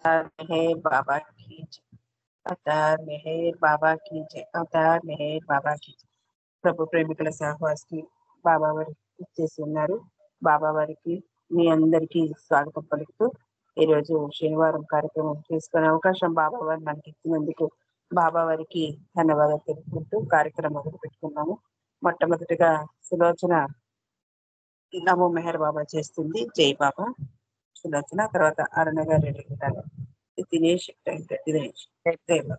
मेहर बाबा की जय। अवतार मेहर बाबा की जय। अवतार मेहर बाबा की जय। ప్రభు ప్రేమికుల సహవాస్కి బాబా వారి ఇచ్చేసి ఉన్నారు. బాబా వారికి మీ అందరికీ స్వాగతం పలుకుతూ ఈరోజు శనివారం కార్యక్రమం చేసుకునే అవకాశం బాబా వారు మనకి ఇచ్చినందుకు బాబా వారికి ధన్యవాదాలు తెలుపుకుంటూ కార్యక్రమం మొదలు పెట్టుకున్నాము. మొట్టమొదటిగా సులోచన నమో మెహర్ బాబా చేస్తుంది. జై బాబా సులోచన, తర్వాత అరుణ గారు అడుగుతారు. దినేష్ దినేష్ జై బాబా.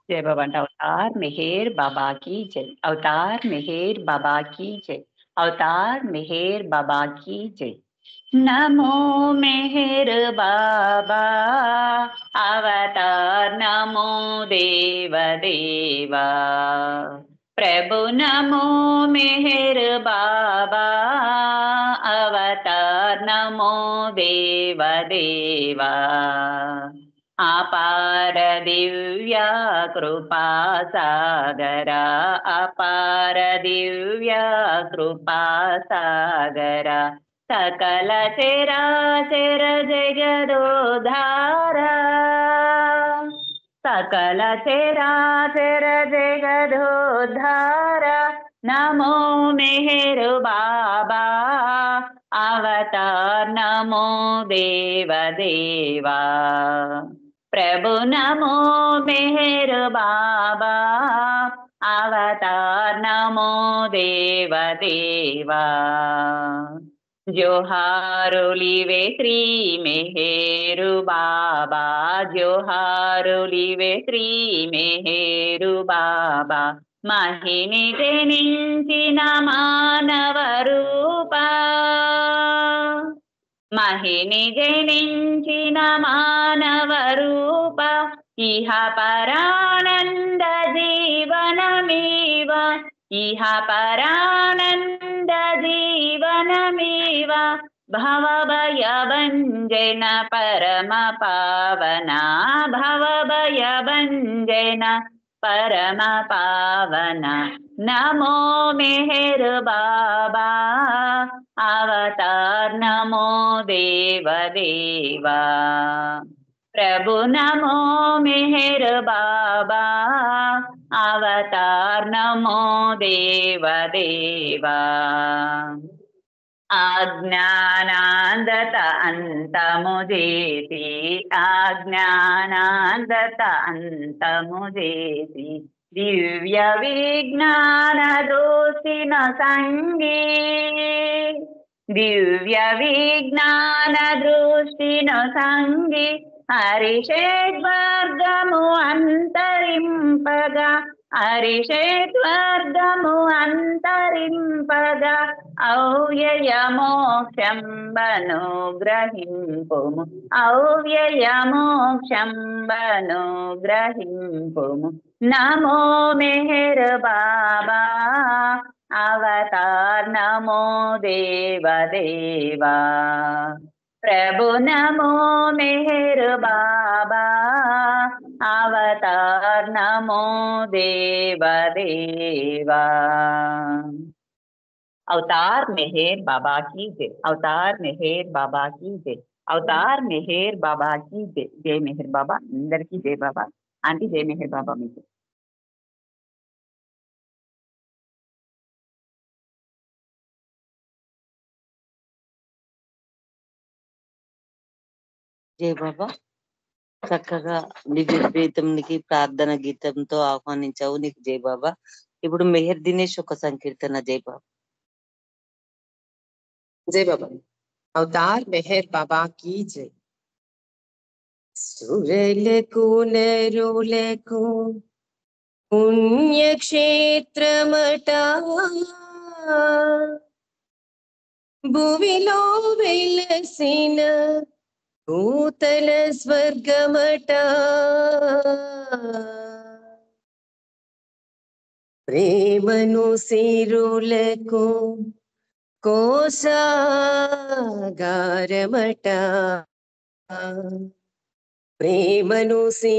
जय बाबा। अवतार मेहर बाबा की जय। अवतार मेहर बाबा की जय। अवतार मेहर बाबा की जय। नमो मेहर बाबा अवतार नमो देव देवा प्रभु नमो मेहर बाबा अवतार नमो देव देवा अपार दिव्या कृपा सागरा अपार दिव्या कृपा सागरा सकल चराचर जगदोद्धारा सकल चराचर जगदोद्धारा नमो मेहर बाबा अवतार नमो देव देवा प्रभु नमो मेहर बाबा अवतार नमो देव देवा जोहारुलिवे श्री मेहरु बाबा जोहारुलिवे श्री मेहरु बाबा महिनि जनिंचिन मानव रूपा महिनि जनिंचिन मानव रूप इह परानंद जीवनमेव इह परानंद जीवनमेव भवभयभञ्जन परम पावना भवभयभञ्जन परम पावना नमो मेहर बाबा अवतार नमो देव देवा प्रभु नमो मेहर बाबा अवतार नमो देव देवा आज्ञानांदत अंतमुजेति आज्ञानांदत अंतमुजेति दिव्य विज्ञान दोषिन संगे दिव्य विज्ञान दृष्टिन संगे हरिषेद्वर्गमु अंतरिंपगा हरिषेद्वर्गमु अंतरिंपगा अव्ययमोक्षं बनुग्रहिंपुमु अव्ययमोक्षं बनुग्रहिंपुमु नमो मेहर बाबा अवतार नमो देव देवा प्रभु नमो मेहर बाबा अवतार नमो देव देवा अवतार मेहर बाबा की जय। अवतार मेहर बाबा की जय। अवतार मेहर बाबा की जय। जय मेहर बाबा अंदर की जय बाबा आंटी जय मेहर बाबा మీకు జై బాబా. చక్కగా దివ్య గీతంకి ప్రార్థన గీతంతో ఆహ్వానించావు, నీకు జై బాబా. ఇప్పుడు మెహర్ దినేష్ ఒక సంకీర్తన. జై బాబా. जय बाबा। अवतार मेहर बाबा की जय। सुरलकु नरुलकु पुण्यक्षेत्रमट भुविलो वेलसिन भूतल स्वर्गमट प्रेमनु सिरुलकु कोसागारमट प्रेमनु सी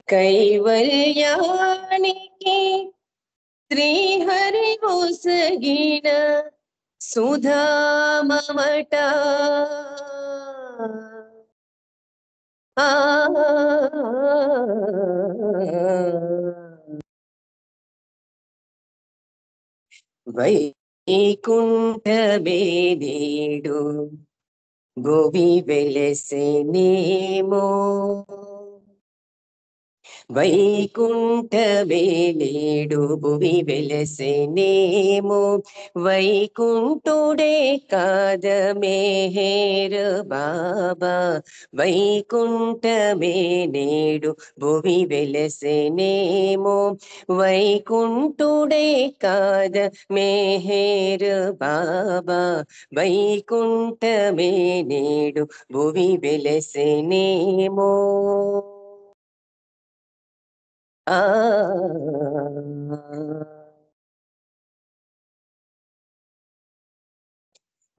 कैवल्यानिकी శ్రీహరి ఒసగిన సుధామమట వైకుంఠమే నేడు భువి వెలసెనేమో వైకుంఠమే నేడు భువి వెలసెనేమో వైకుంఠుడే కాద మెహర్ బాబా వైకుంఠమే నేడు భువి వెలసెనేమో వైకుంఠుడే కాద మెహర్ బాబా వైకుంఠమే నేడు భువి వెలసెనేమో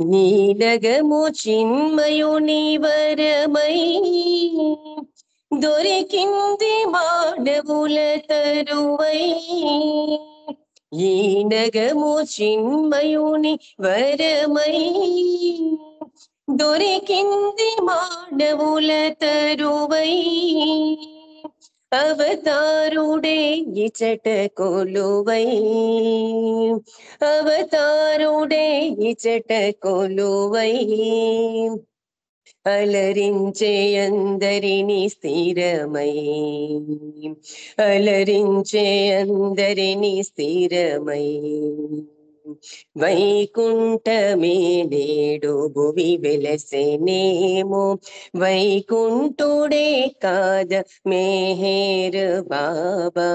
నీలగము చిన్మయుని వరమై దొరికింది మానవుల తరువై ఈ నగము చిన్మయుని వరమై దొరికింది మానవుల తరువై అవతారుడే ఇచట కొలువై అవతారుడే ఇచట కొలువై అలరించే అందరిని స్థిరమై అలరించే అందరిని స్థిరమై వైకుంఠమే నేడు భువి వెలసెనేమో వైకుంఠుడే కాద మెహర్ బాబా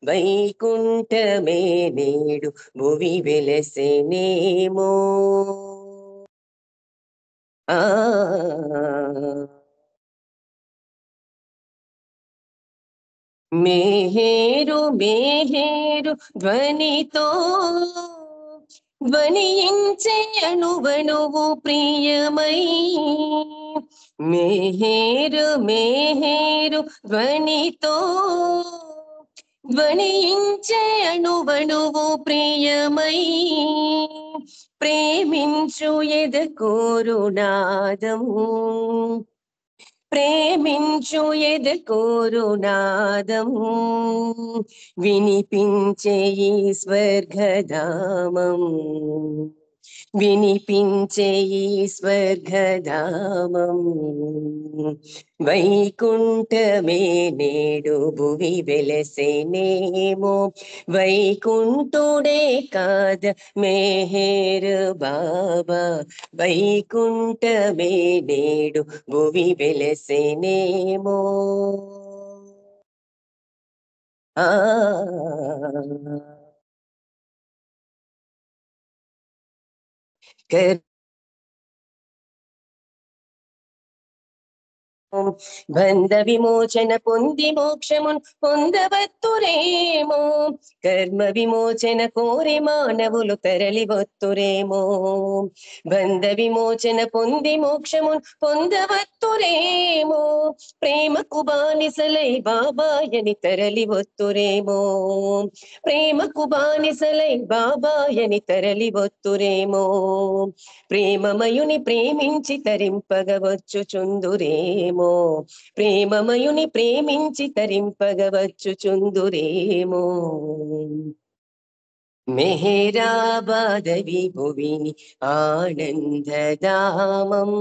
వైకుంఠమే నేడు భువి వెలసెనేమో మెహేరు మెహేరు ధ్వనితో ధ్వనించే అణువణువు ప్రియమై మెహేరు మెహేరు ధ్వనితో ధ్వనించే అణువణువు ప్రియమై ప్రేమించు ఎద కోరునాదము ప్రేమించు ఎద కోరునాదము వినిపించే ఈ స్వర్గధామం వినిపించే ఈ స్వర్గధామం వైకుంఠమే నేడు భువి వెలసెనేమో వైకుంఠుడే కాద మెహర్ బాబా వైకుంఠమే నేడు భువి వెలసెనేమో బంధ విమోచన పొంది మోక్షమున్ పొందవత్తురేమో కర్మ విమోచన కోరి మానవులు తరలి వత్తురేమో బంధ విమోచన పొంది మోక్షమున్ పొందవత్తురేమో ప్రేమకు బానిసలై బాబాయని తరలి వత్తురేమో ప్రేమకు బానిసలై బాబాయని తరలి వత్తురేమో ప్రేమమయుని ప్రేమించి తరింపగవచ్చు చుందురేమో ప్రేమమయుని ప్రేమించి తరింపగవచ్చు చుందురేమో మెహరాబాద విభువిని ఆనందధామం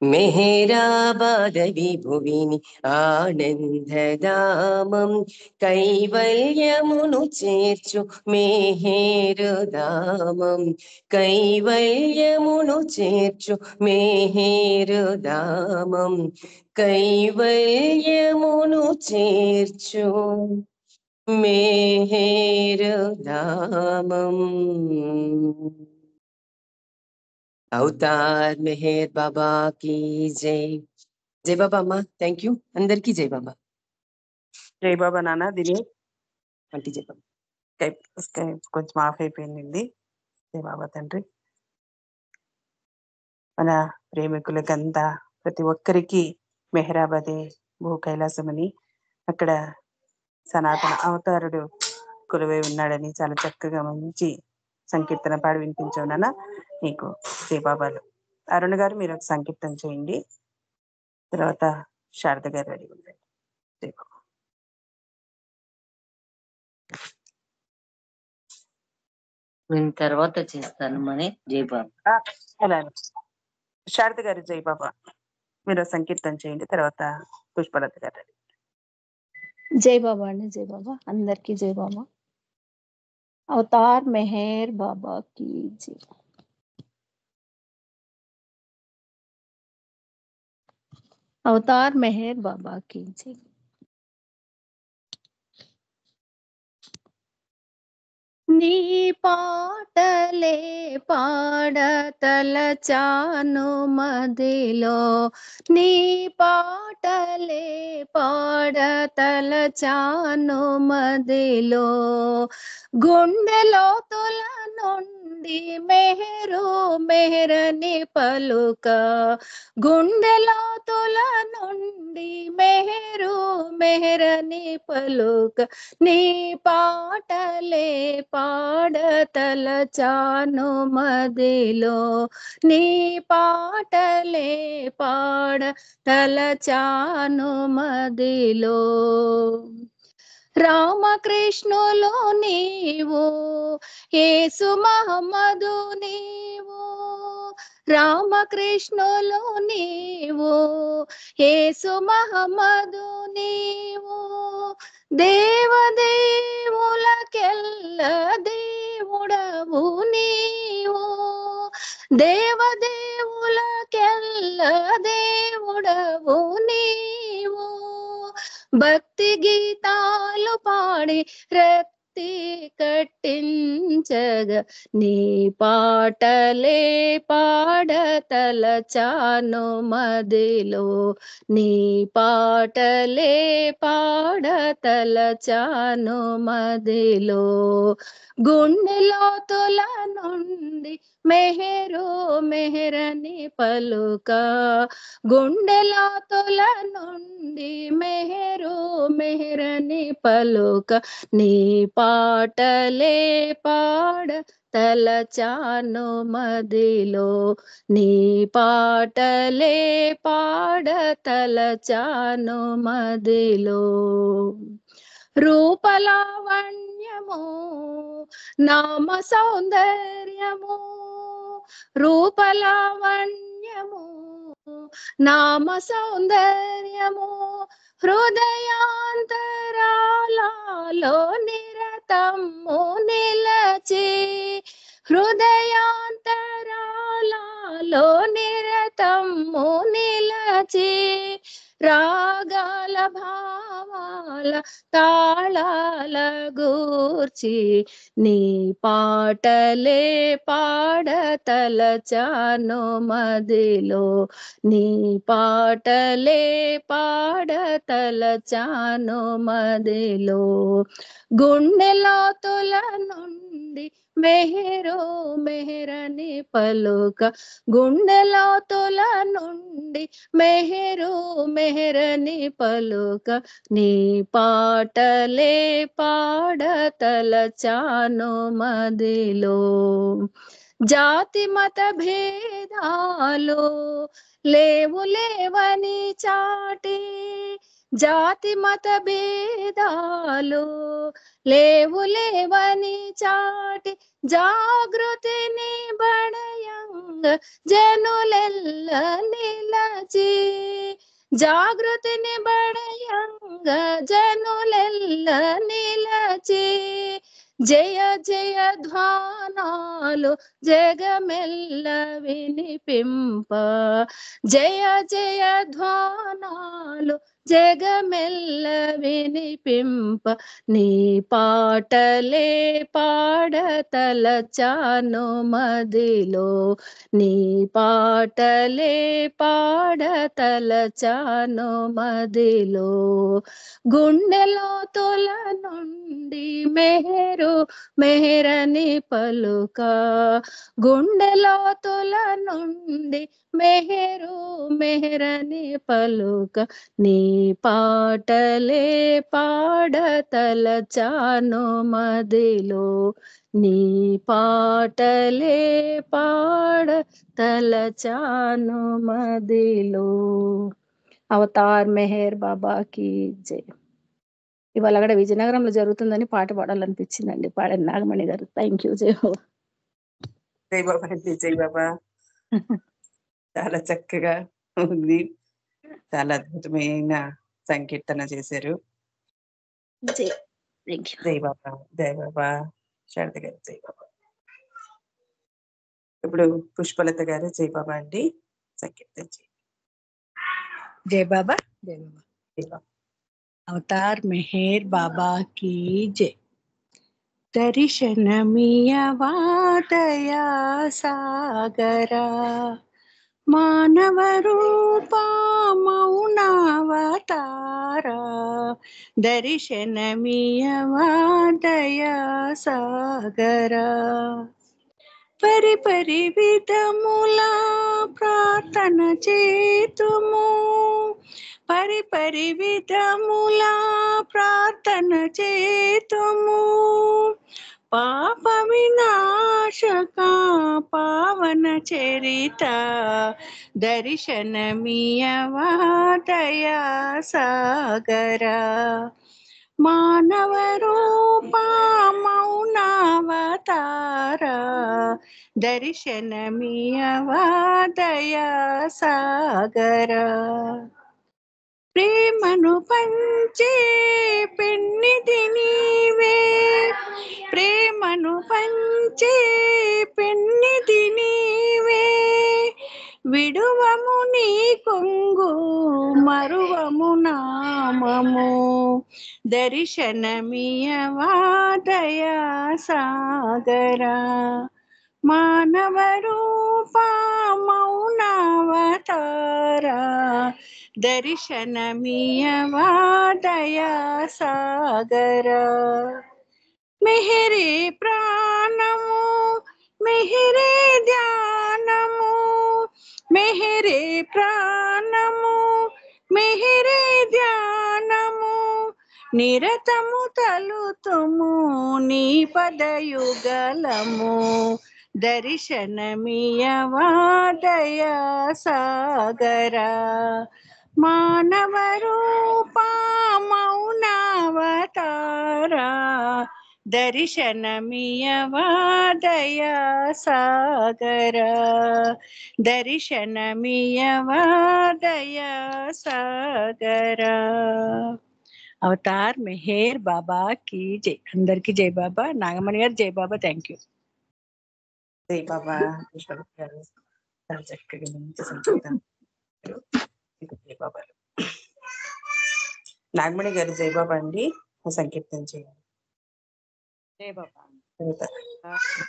మెహరాబాద విభువిని ఆనందధామం కైవల్యమును చేర్చు మెహేరుధామం కైవల్యమును చేర్చు మెహేరుధామం కైవల్యమును చేర్చు మెహేరుధామం అవతార్ మెహర్ బాబా की జై జై బాబా అమ్మా థ్యాంక్ యూ అందరికీ జై బాబా జై బాబా నాన్న దినే అంటే జై బాబా కొంచెం ఆఫ్ అయిపోయిందండి. జై బాబా తండ్రి. మన ప్రేమికులకంతా ప్రతి ఒక్కరికి మెహరాబాదే భూ కైలాసమని అక్కడ సనాతన అవతారుడు కొలువై ఉన్నాడని చాలా చక్కగా మంచి సంకీర్తన పాడి వినిపించావు నాన్న. నీకు జయబాబాలు. అరుణ్ గారు మీరు ఒక సంకీర్తన చేయండి, తర్వాత శారద గారు రెడీ ఉండండి. జయబాబా. నేను తర్వాత చేస్తాను మని జయబాబా. అలా శారద గారు జయబాబా మీరు సంకీర్తన చేయండి, తర్వాత పుష్పలత గారు రెడీ. జై బాబా అండి, జై బాబా. అందరికీ జై బాబా. అవతార్ మెహర్ బాబా की जय. అవతార్ మెహర్ బాబా की जय. నీ పాటలే పాడతలచాను మదిలో, నీ పాటలే పాడతలచాను మదిలో, గుండెలో తుల నుండి మెహరు మెహరని పలుక, గుండెలో తుల నుండి మెహరు మెహరని పలుక, నీ పాటలే పాడతలచాను మదిలో, నీ పాటలే పాడతలచాను మదిలో. రామకృష్ణులు నీవు, యేసు మహమ్మదు నీవు, రామకృష్ణులు నీవు, యేసు మహమ్మదు నీవు, దేవదేవులకెల్ల దేవుడవు నీవు, దేవదేవులకెల్ల దేవుడవు నీవు, భక్తి గీతాలు పాడి రక్తి కట్టించగ, నీ పాటలే పాడతలచాను మదిలో, నీ పాటలే పాడతలచాను మదిలో, గుండెలో తుల నుండి మెహరు మెహరని పలుక, గుండెలో తుల నుండి మెహరు మెహరని పలుక, నీ పాటలే పాడతలచాను మదిలో, నీ పాటలే పాడతలచాను మదిలో. రూపలావణ్యము నామ సౌందర్యము, రూపలావణ్యము నామ సౌందర్యము, హృదయాంతరాలలో నిరతము నిలచి, హృదయాంతరాలలో నిరతము నిలచి, రాగాల భావాల తాళాల గూర్చి, నీ పాటలే పాడతలచాను మదిలో, నీ పాటలే పాడతలచాను మదిలో, గుండెలో తుల నుండి మెహరు మెహరని పలుక, గుండెలో తుల నుండి మెహరు మెహరని పలుక, నీ పాటలే పాడతలచాను మదిలో. జాతి మత భేదాలు లేవు లేవని చాటి, జాతి మత భేదాలు లేవు లేవని చాటి, జాగృతిని బడయంగ జనులెల్ల నిలచి, జాగృతిని బడయంగ జనులెల్ల నిలచి, జయ జయ ధ్వానాలు జగమెల్ల వినిపింప, జయ జయ ధ్వానాలు జగమెల్ల వినిపింప, నీ పాటలే పాడతలచాను మదిలో, నీ పాటలే పాడతలచాను మదిలో, గుండెలో తుల నుండి మెహరు మెహరని పలుక, గుండెలో తుల నుండి మెహరు మెహరని పలుక, నీ పాటలే పాడతలచాను మదిలో, నీ పాటలే పాడతలచాను మదిలో. అవతార్ మెహర్ బాబాకి జై. ఇవాళ అక్కడ విజయనగరంలో జరుగుతుందని పాట పాడాలనిపించిందండి. పాడండి నాగమణి గారు. Thank you. జై బాబా. జై బాబా అండి. జై బాబా. చాలా చక్కగా ఉంది. చాలా అద్భుతమైన సంకీర్తన చేశారు. జై. Thank you. జై బాబా. జై బాబా. శారద గారు జై బాబా. ఇప్పుడు పుష్పలత గారు జై బాబా అండి. సంకీర్తన చేయండి. जय बाबा जय बाबा। జై బాబా. अवतार मेहर बाबा की जय। दर्शनमियवा दया सागरा, मानव रूपा मौनावतारा, दर्शनमियवा दया सागरा। పరి పరి విధములా ప్రార్థన చేతుము, పరి పరి విధములా ప్రార్థన చేతుము, పాప వినాశక పావన చరిత, దర్శనమియవా దయా సాగరా, మానవ రూపా మౌనావతారా, దర్శనమియవా దయా సాగరా. ప్రేమను పంచే పెన్నిది నీవే, ప్రేమను పంచే పెన్నిది నీవే, విడువము నీ కొంగు మరువము నామము, దర్శనమియవా దయా సాగరా, మానవ రూపా మౌనావతారా, దర్శనమియవా దయా సాగరా. మెహరే ప్రాణము మెహరే ధ్యానము, మెహరే ప్రాణము మెహరే ధ్యానము, నిరతము తలుతుము నీ పదయుగలము, దర్శనమియవా దయా సాగరా, మానవ రూపా మౌనావతారా, దర్శనమియవా దయా సాగరా, దర్శనమియవా దయా సాగరా. అవతార్ మెహర్ బాబా की జై. అందరికి జై బాబా. నాగమణి గారు జై బాబా. Thank you. జై బాబా. పుష్పలత గారు చాలా చక్కగా మంచి సంకీర్తన. జై బాబా. నాగమణి గారు జై బాబా అండి. సంకీర్తన చేయండి. జై బాబా. తర్వాత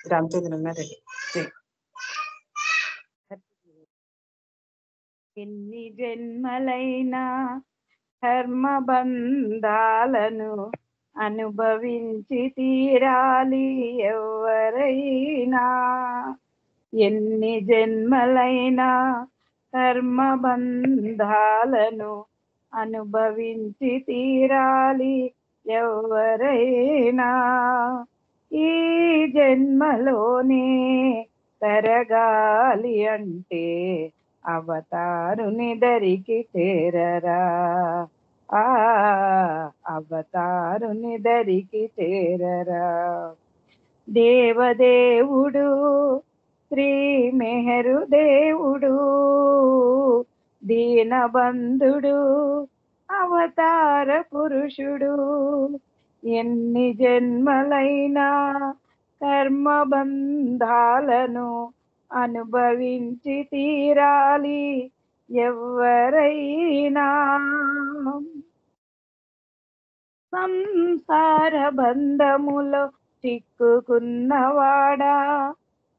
రామచంద్ర ఉన్నారండి. జై. ఎన్ని జన్మలైనా కర్మబంధాలను అనుభవించి తీరాలి ఎవరైనా, ఎన్ని జన్మలైనా కర్మబంధాలను అనుభవించి తీరాలి ఎవరైనా, ఈ జన్మలోనే తరగాలి అంటే అవతారుని దరికి చేరరా, ఆ అవతారుని దరికి చేరరా. దేవదేవుడు శ్రీ మెహరు దేవుడు, దీనబంధుడు అవతార పురుషుడు, ఎన్ని జన్మలైనా కర్మబంధాలను అనుభవించి తీరాలి ఎవరైనా, సంసార బంధములో చిక్కుకున్నవాడా,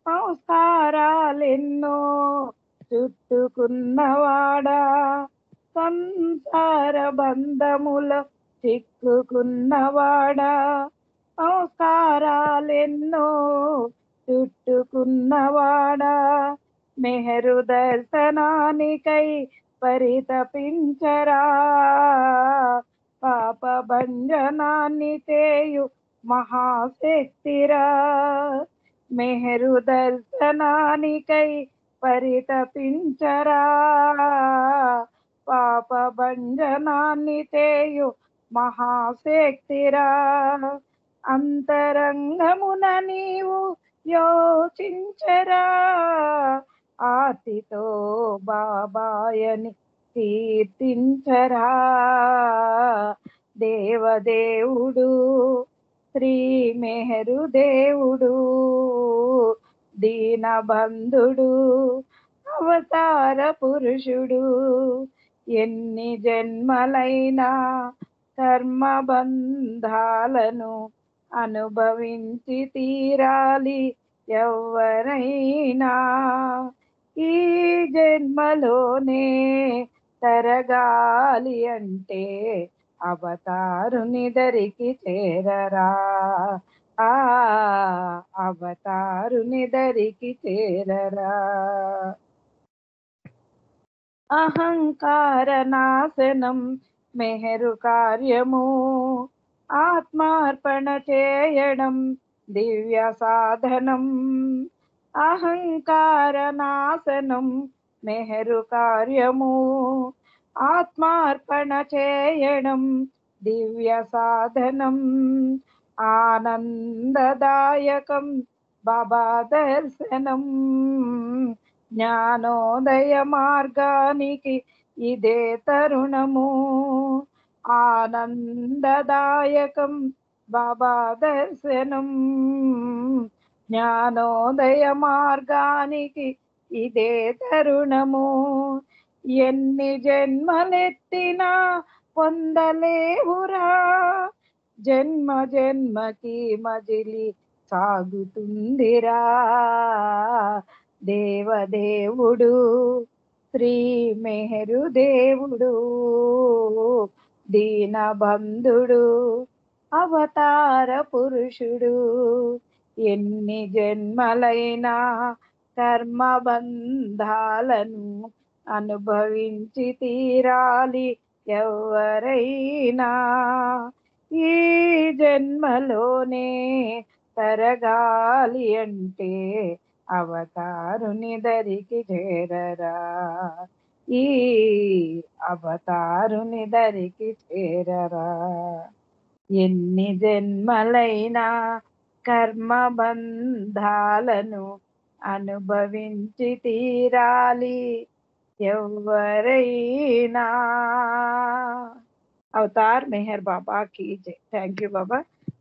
సంస్కారాలెన్నో చుట్టుకున్నవాడా, సంసార బంధములో చిక్కుకున్నవాడా, సంస్కారాలెన్నో చుట్టుకున్నవాడా, మెహరు దర్శనానికై పరితపించరా పాప భంజనాన్ని చేయు మహాశక్తిరా మెహరు దర్శనానికై పరితపించరా పాప భంజనాన్ని చేయు మహాశక్తిరా అంతరంగమున నీవు యోచించరా ఆర్తితో బాబాయని కీర్తించరా దేవదేవుడు శ్రీ మెహరు దేవుడు దీనబంధుడు అవతార పురుషుడు ఎన్ని జన్మలైనా కర్మబంధాలను అనుభవించి తీరాలి ఎవరైనా ఈ జన్మలోనే తరగాలి అంటే అవతారుని దరికి చేరరా ఆ అవతారుని దరికి చేరరా అహంకార నాశనం మెహరు కార్యము ఆత్మార్పణ చేయడం దివ్య సాధనం అహంకార నాశనం మెహరు కార్యము ఆత్మార్పణ చేయడం దివ్య సాధనం ఆనందదాయకం బాబా దర్శనం జ్ఞానోదయ మార్గానికి ఇదే తరుణము ఆనందదాయకం బాబా దర్శనం జ్ఞానోదయ మార్గానికి ఇదే తరుణము ఎన్ని జన్మలెత్తినా పొందలేవురా జన్మ జన్మకి మజిలి సాగుతుందిరా దేవదేవుడు శ్రీ మెహరు దేవుడు దీనబంధుడు అవతార పురుషుడు ఎన్ని జన్మలైనా కర్మబంధాలను అనుభవించి తీరాలి ఎవరైనా ఈ జన్మలోనే తరగాలి అంటే అవతారుని దరికి చేరరా ఈ అవతారుని దరికి చేరరా ఎన్ని జన్మలైనా కర్మబంధాలను అనుభవించి తీరాలి ఎవరైనా అవతార్ మెహర్ బాబా కీ జై thank you Baba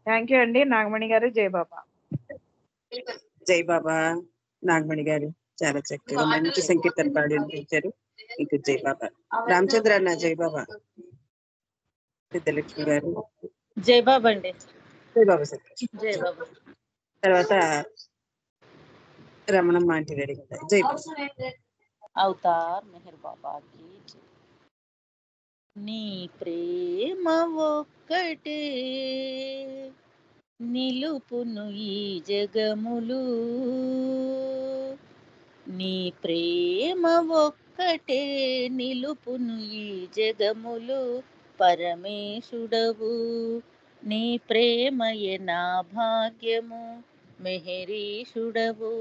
thank you అండి నాగమణి గారు జై బాబా జై బాబా నాగమణి గారు చాలా చక్కగా మంచి సంకీర్తన పాడి వినిపించారు మీకు జై బాబా రామచంద్ర అన్న జై బాబా సిద్ధలక్ష్మి గారు జై బాబా అండి. జై బాబా సార్ జై బాబా. తర్వాత రమణమ్మ ఆంటీ రెడీ కదా జై బాబా అవతార్ మెహర్ బాబాకి జై. నీ ప్రేమ ఒక్కటే నిలుపును ఈ జగములు నీ ప్రేమ ఒక్కటే నిలుపును ఈ జగములు పరమేశుడవు నీ ప్రేమయే నా భాగ్యము మెహరీషుడవు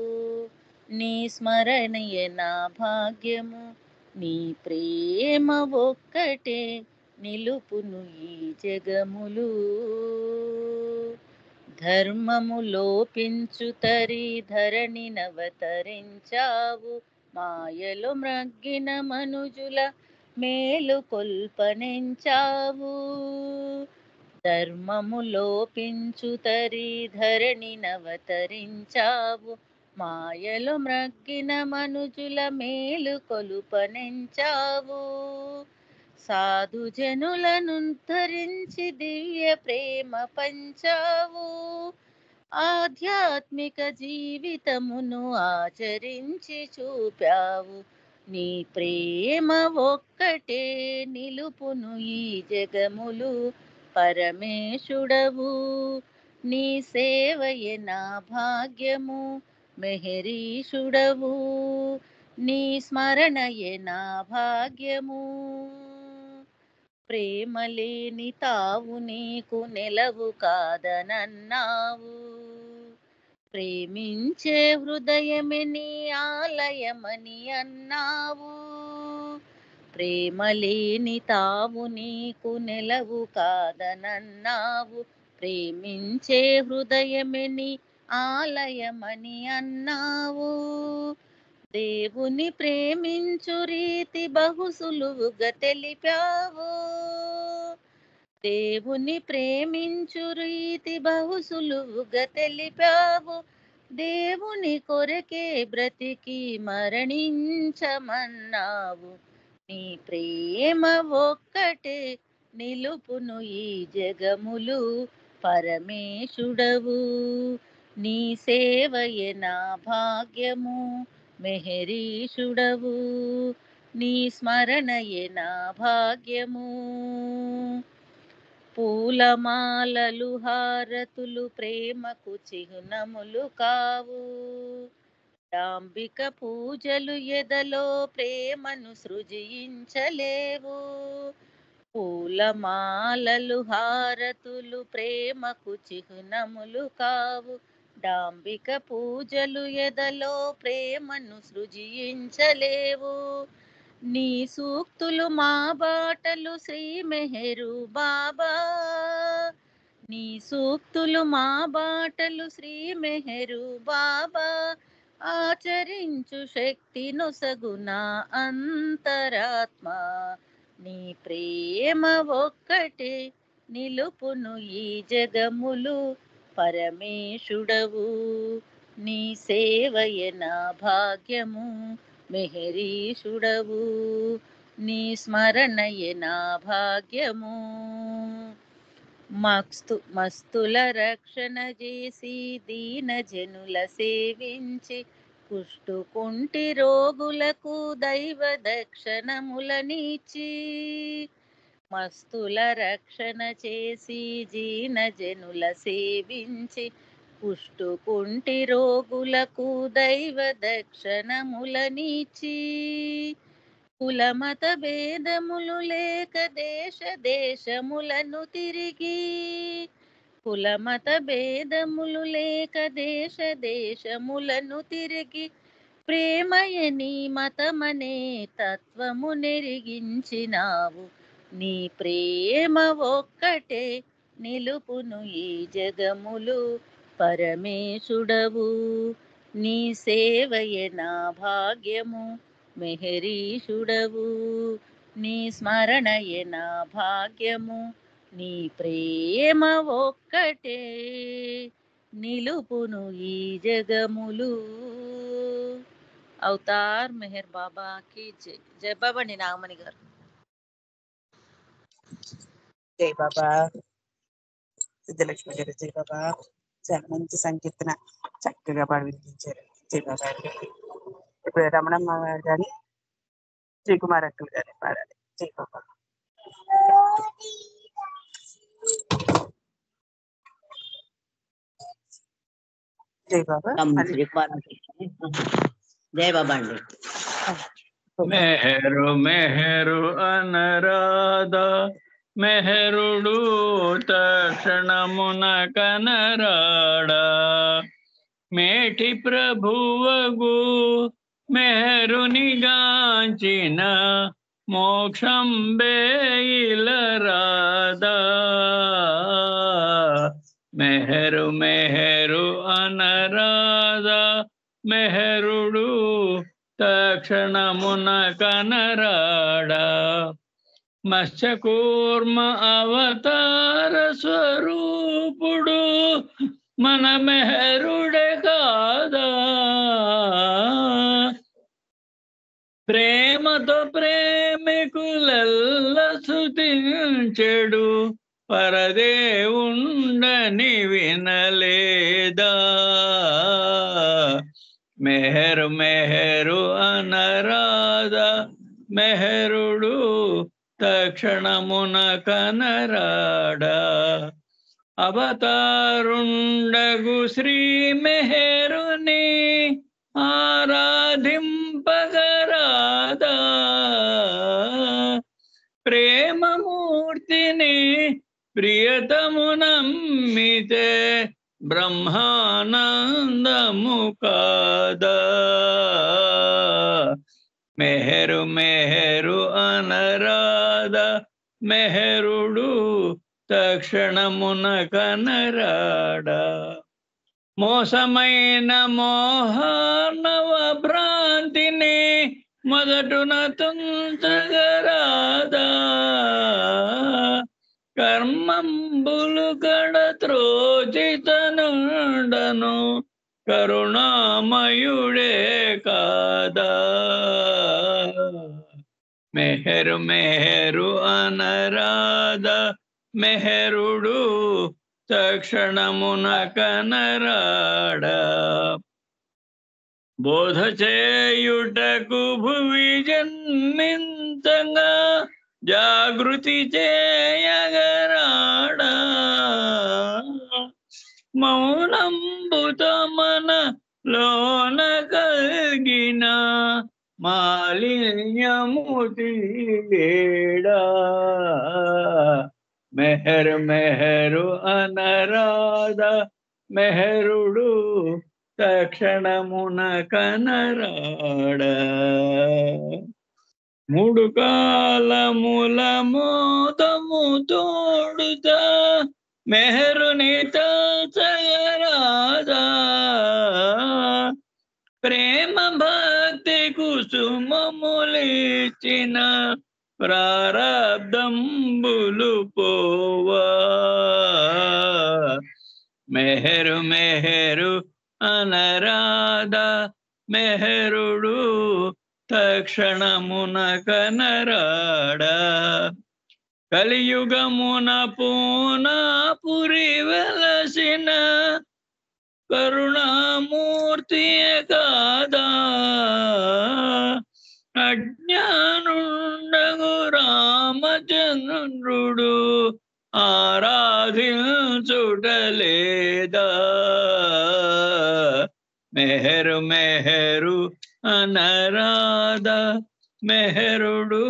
నీ స్మరణయే నా భాగ్యము నీ ప్రేమ ఒక్కటే నిలుపును ఈ జగములు ధర్మము లోపించు తరి ధరణి నవతరించావు మాయలు మ్రగ్గిన మనుజుల మేలు కొల్పనించావు ధర్మము లోపించు తరి ధరణి నవతరించావు మాయలు మ్రగ్గిన మనుజుల మేలు కొలుపనించావు సాధు జనులను ధరించి దివ్య ప్రేమ పంచావు ఆధ్యాత్మిక జీవితమును ఆచరించి చూపావు నీ ప్రేమ ఒక్కటే నిలుపును ఈ జగములు పరమేశుడవు నీ సేవయే నా భాగ్యము మెహరీషుడవు నీ స్మరణయే నా భాగ్యము. ప్రేమలేని తావు నీకు నెలవు కాదనన్నావు. ప్రేమించే హృదయమే నీ ఆలయమని అన్నావు. ప్రేమలేని తావు నీకు నెలవు కాదనన్నావు. ప్రేమించే హృదయమే నీ ఆలయమని అన్నావు. దేవుని ప్రేమించు రీతి బహు సులువుగా తెలిపావు. దేవుని ప్రేమించు రీతి బహు సులువుగా తెలిపావు. దేవుని కొరకే బ్రతికి మరణించమన్నావు. నీ ప్రేమ ఒక్కటే నిలుపును ఈ జగములు. పరమేశుడవు నీ సేవయే నా భాగ్యము. మెహరీషుడవు నీ స్మరణయే నా భాగ్యము. పూలమాలలు హారతులు ప్రేమకు చిహ్నములు కావు. డాంబిక పూజలు ఎదలో ప్రేమను సృజించలేవు. పూలమాలలు హారతులు ప్రేమకు చిహ్నములు కావు. డాంబిక పూజలు ఎదలో ప్రేమను సృజించలేవు. నీ సూక్తులు మా బాటలు శ్రీ మెహరు బాబా. నీ సూక్తులు మా బాటలు శ్రీ మెహరు బాబా. ఆచరించు శక్తి నొసగునా అంతరాత్మ. నీ ప్రేమ ఒక్కటే నిలుపును ఈ జగములు. పరమేశుడవు నీ సేవయే నా భాగ్యము. మెహరీషుడవు నీ స్మరణయే నా భాగ్యము. మస్తుల రక్షణ చేసి దీన జనుల సేవించి కుష్టుకుంటి రోగులకు దైవ దక్షిణములనిచ్చి. మస్తుల రక్షణ చేసి దీన జనుల సేవించి కుష్టుకుంటి రోగులకు దైవ దక్షిణములనిచ్చి. కులమత భేదములు లేక దేశ దేశములను తిరిగి. కులమత భేదములు లేక దేశ దేశములను తిరిగి. ప్రేమయే నీ మతమనే తత్వము నెరిగించినావు. నీ ప్రేమ ఒక్కటే నిలుపును ఈ జగములు. పరమేశుడవు నీ సేవయే నా భాగ్యము. మెహరీషుడవు నీ స్మరణయే నా భాగ్యము. నీ ప్రేమ ఒక్కటే నిలుపును ఈ జగములు. అవతార్ మెహర్ బాబాకి జై. జై బాబా నీ నాగమణి గారు. జై బాబా. సిద్ధలక్ష్మి గారు జై బాబా. చాలా మంచి సంకీర్తన చక్కగా పాడి వినిపించారు. జై బాబా. ఇప్పుడు రమణమ్మ గారు కానీ శ్రీకుమార్ అక్కలు గారి పాడాలి. జై బాబా. జై బాబా. జై బాబా అండి. మెహరు మెహరు అనరాధ మెహరుడు తక్షణమున కనరాడా. మేటి ప్రభువగు మెహరునిగాంచిన మోక్షం బేయిలరాదా. మెహరు మెహరు అనరాధ మెహరుడు తక్షణమున కనరాడా. మత్స్యకూర్మ అవతార స్వరూపుడు మన మెహరుడే కాదా. ప్రేమతో ప్రేమికులెల్ల స్తుతించెడు పరదేవుండని వినలేదా. మెహరు మెహరు అనరాధ మెహరుడు తక్షణమున కనరాడా. అవతారుండగు శ్రీ మెహరుని ఆరాధింపగా నీ ప్రియతము నమ్మితే బ్రహ్మానందము కాదా. మెహరు మెహరు అనరాధ మెహరుడు తక్షణమున కనరాడా. మోసమైన మోహనవ భ్రాంతిని మొదటున తుంచగరాదా. కర్మంబులు కడత్రోచితనుండను కరుణామయుడే కాదా. మెహరు మెహరు అనరాధ మెహరుడు తక్షణమున కనరాడా. బోధ చేయుటకు భువి జన్మించగా జాగృతి చేయగరాడా. మౌనంబుత మన లోన కలిగిన మాలిన్యము తీడా. మెహరు మెహరు అనరాధ మెహరుడు తక్షణమున కనరాడా. మూడు కాలముల మోదము తోడుతా మెహరుని తగరాదా. ప్రేమ భక్తి కుసుమములిచిన ప్రారబ్ధంబులు పోవా. మెహరు మెహరు అనరాధ మెహరుడు తక్షణమున కనరాడా. కలియుగమున పూనాపురి వెలసిన కరుణామూర్తియే కాదా. అజ్ఞానుండగు రామచంద్రుడు ఆరాధించుటలేదా. మెహరు మెహరు అనరాధ మెహరుడు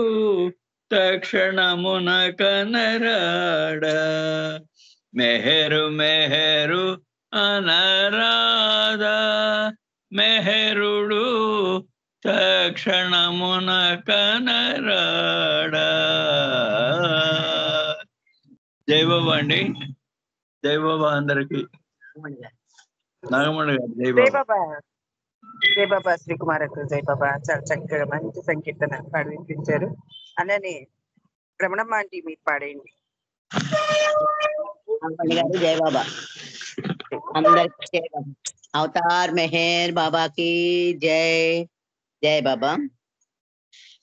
తక్షణమున కనరాడా. మెహరు మెహరు అనరాధ మెహరుడు తక్షణమున కనరాడా. జై బాబా అండి. జై బాబా అందరికి. నాగమణి గారు జై జై బాబా. బాబా. జై బాబా శ్రీకుమారకు జై బాబా. చాలా చక్కగా మంచి సంకీర్తన పాడి వినిపించారు. అలానే రమణమ్మ ఆంటీ మీరు పాడేయండి. నాగమణి గారు జై బాబా. అందరికి జై బాబా. అవతార్ మెహర్ బాబా की జై. జై బాబా.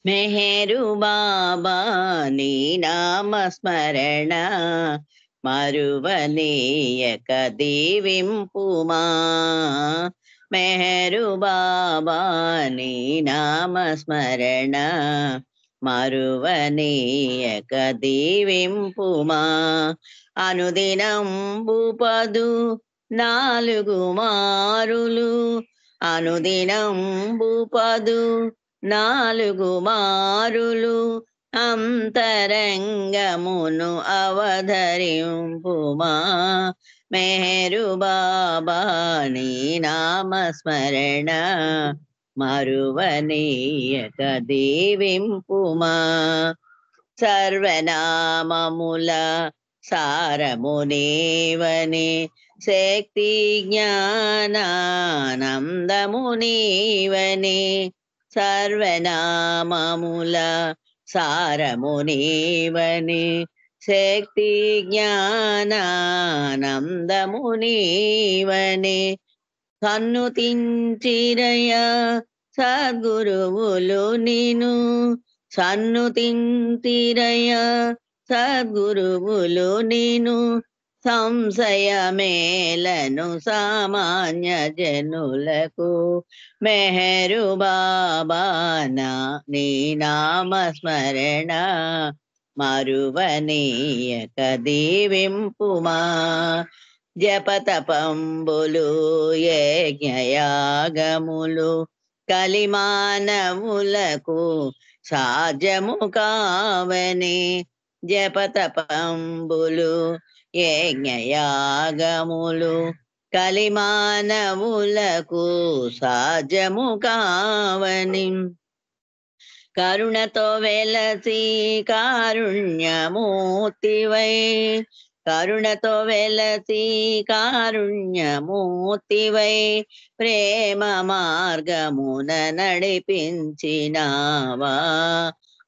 మెహరు బాబా నీ నామ స్మరణ మరువనీయక దీవింపుమా. మెహరు బాబా నీ నామ స్మరణ మరువనీయక దీవింపుమా. అనుదినంబు 14 మారులు అనుదినంబు 14 మారులు అంతరంగమును అవధరింపుమా. మెహరు బాబా నీ నామ స్మరణ మరువనీయక దీవింపుమా. సర్వనామముల సారమునీవని శక్తి జ్ఞానానందమునీవని. సర్వనామముల సారమునీవని శక్తి జ్ఞానానందమునీవని. సన్నుతించిరయ సద్గురువులు నిను సన్నుతించిరయ సద్గురువులు నిను. సంశయమేలను సామాన్య జనులకు. మెహరు బాబా నీ నామ స్మరణ మరువనీయక దీవింపుమా. జపతపంబులు యజ్ఞయాగములు కలిమానవులకు సాధ్యము కావని. జపతపంబులు యజ్ఞయాగములు కలిమానవులకు సాధ్యము కావని కరుణతో వెలసి కారుణ్యమూర్తివై కరుణతో వెలసి కారుణ్యమూర్తివై ప్రేమ మార్గమున నడిపించినావా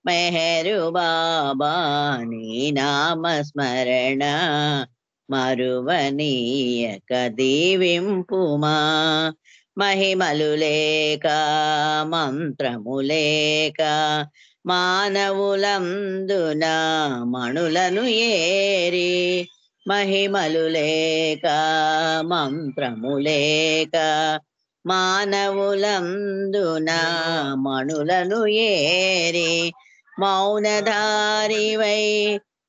మెహరు బాబా నీ నామస్మరణ మరువనీయక దీవింపుమా మహిమలు లేక మంత్రము లేక మానవులందున మణులను ఏరి మహిమలు లేక మంత్రము లేక మానవులందున మణులను ఏరి మౌనధారివై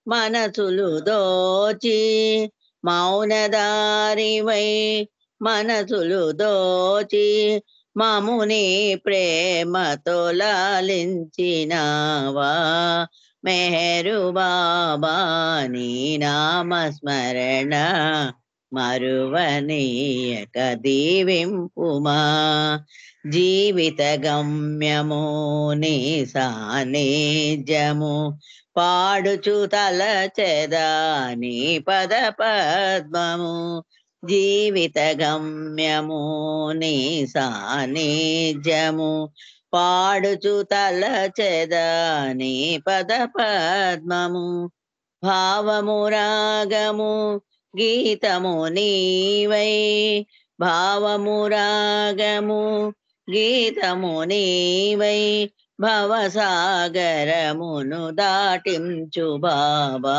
మనసులు దోచి మౌనధారివై మనసులు దోచి మముని ప్రేమతో లాలించినావా మెహరు బాబా నీ నామస్మరణ మరువనీయక దీవింపుమా జీవిత గమ్యము నీ సాన్నిధ్యము పాడుచు తలచెదా నీ పద పద్మము జీవిత గమ్యము నీ సాన్నిధ్యము పాడుచు తలచెదా నీ పద పద్మము భావము రాగము గీతము నీవై భావము రాగము గీతము నీవై భవసాగరమును దాటించు బాబా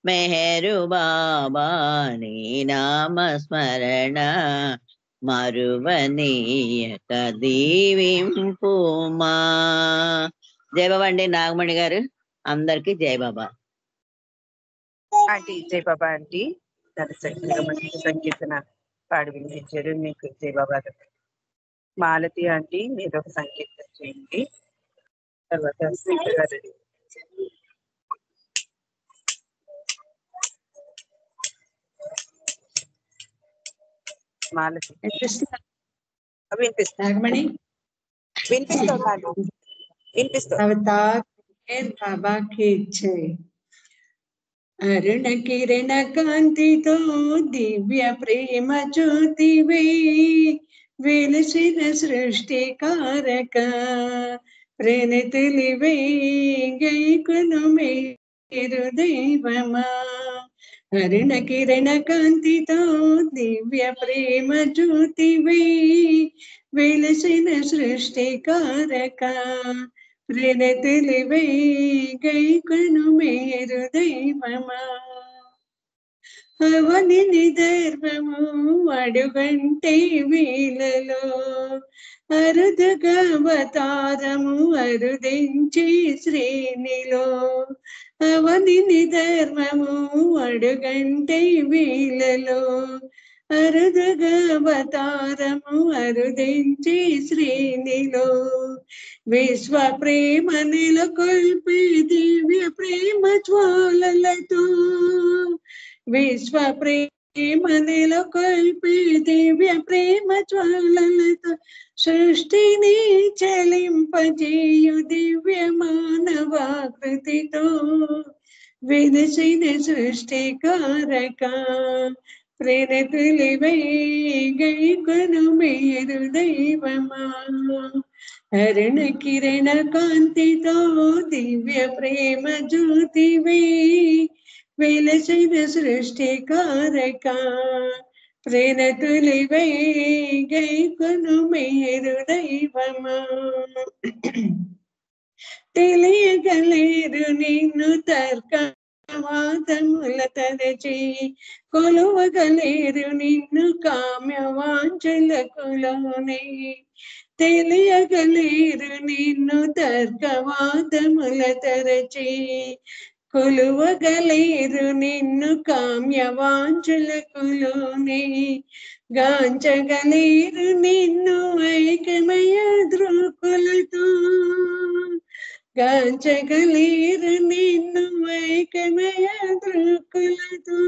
మెహరు బాబా నీ నామస్మరణ మరువనీయక దీవింపుమా. జై బాబా అండి నాగమణి గారు, అందరికి జై బాబా. ఆంటీ జై బాబా ఆంటీ చాలా చక్కగా మంచి సంకీర్తన పాడి వినిపించారు. మీకు జై బాబా. మాలతి ఆంటీ మీరు ఒక సంకీర్తన చేయండి. తర్వాత శ్రీక గారు మాలతి నాగమణి వినిపిస్తుంది. అవతార్ బాబా కి జై. అరుణ కిరణ కాంతితో దివ్య ప్రేమ జ్యోతివై వెలసిన సృష్టికారక ప్రణతులివై గైకును మేరు దైవమా. అరుణ కిరణ కాంతితో దివ్య ప్రేమ జ్యోతివై వెలసిన సృష్టికారక ప్రణతులివై గైకును మేరు దైవమా. అవని నిధర్మము అడుగంటే వీలలో అరుదుగా అవతారము అరుదించే శ్రేణిలో. అవని నిధర్మము అడుగంటే వీలలో అరుదుగా అవతారము అరుదించే శ్రేణిలో. విశ్వ ప్రేమ నెలకొల్పే దివ్య ప్రేమ జ్వాలలతో విశ్వ ప్రేమ నెలకొల్పే దివ్య ప్రేమ జ్వాలలతో సృష్టిని చలింపజేయు దివ్య మానవాకృతితో విదసిన సృష్టికారక ప్రణతులివై గైకును మేరు దైవమా. అరుణ కిరణ కాంతితో దివ్య ప్రేమ జ్యోతివై వెలసిన సృష్టికారక ప్రణతులివై గైకును మేరు దైవమా. తెలియగలేరు నిన్ను తర్కవాదముల తరచి కొలువగలేరు నిన్ను కామ్య వాంఛలకులోనే. తెలియగలేరు నిన్ను తర్కవాదముల తరచి కొలువగలేరు నిన్ను కామ్య వాంఛలకులోనే. గాంచగలేరు నిన్ను ఐకమయ దృక్కులతో గాంచగలేరు నిన్ను వైకమయ దృక్కులతో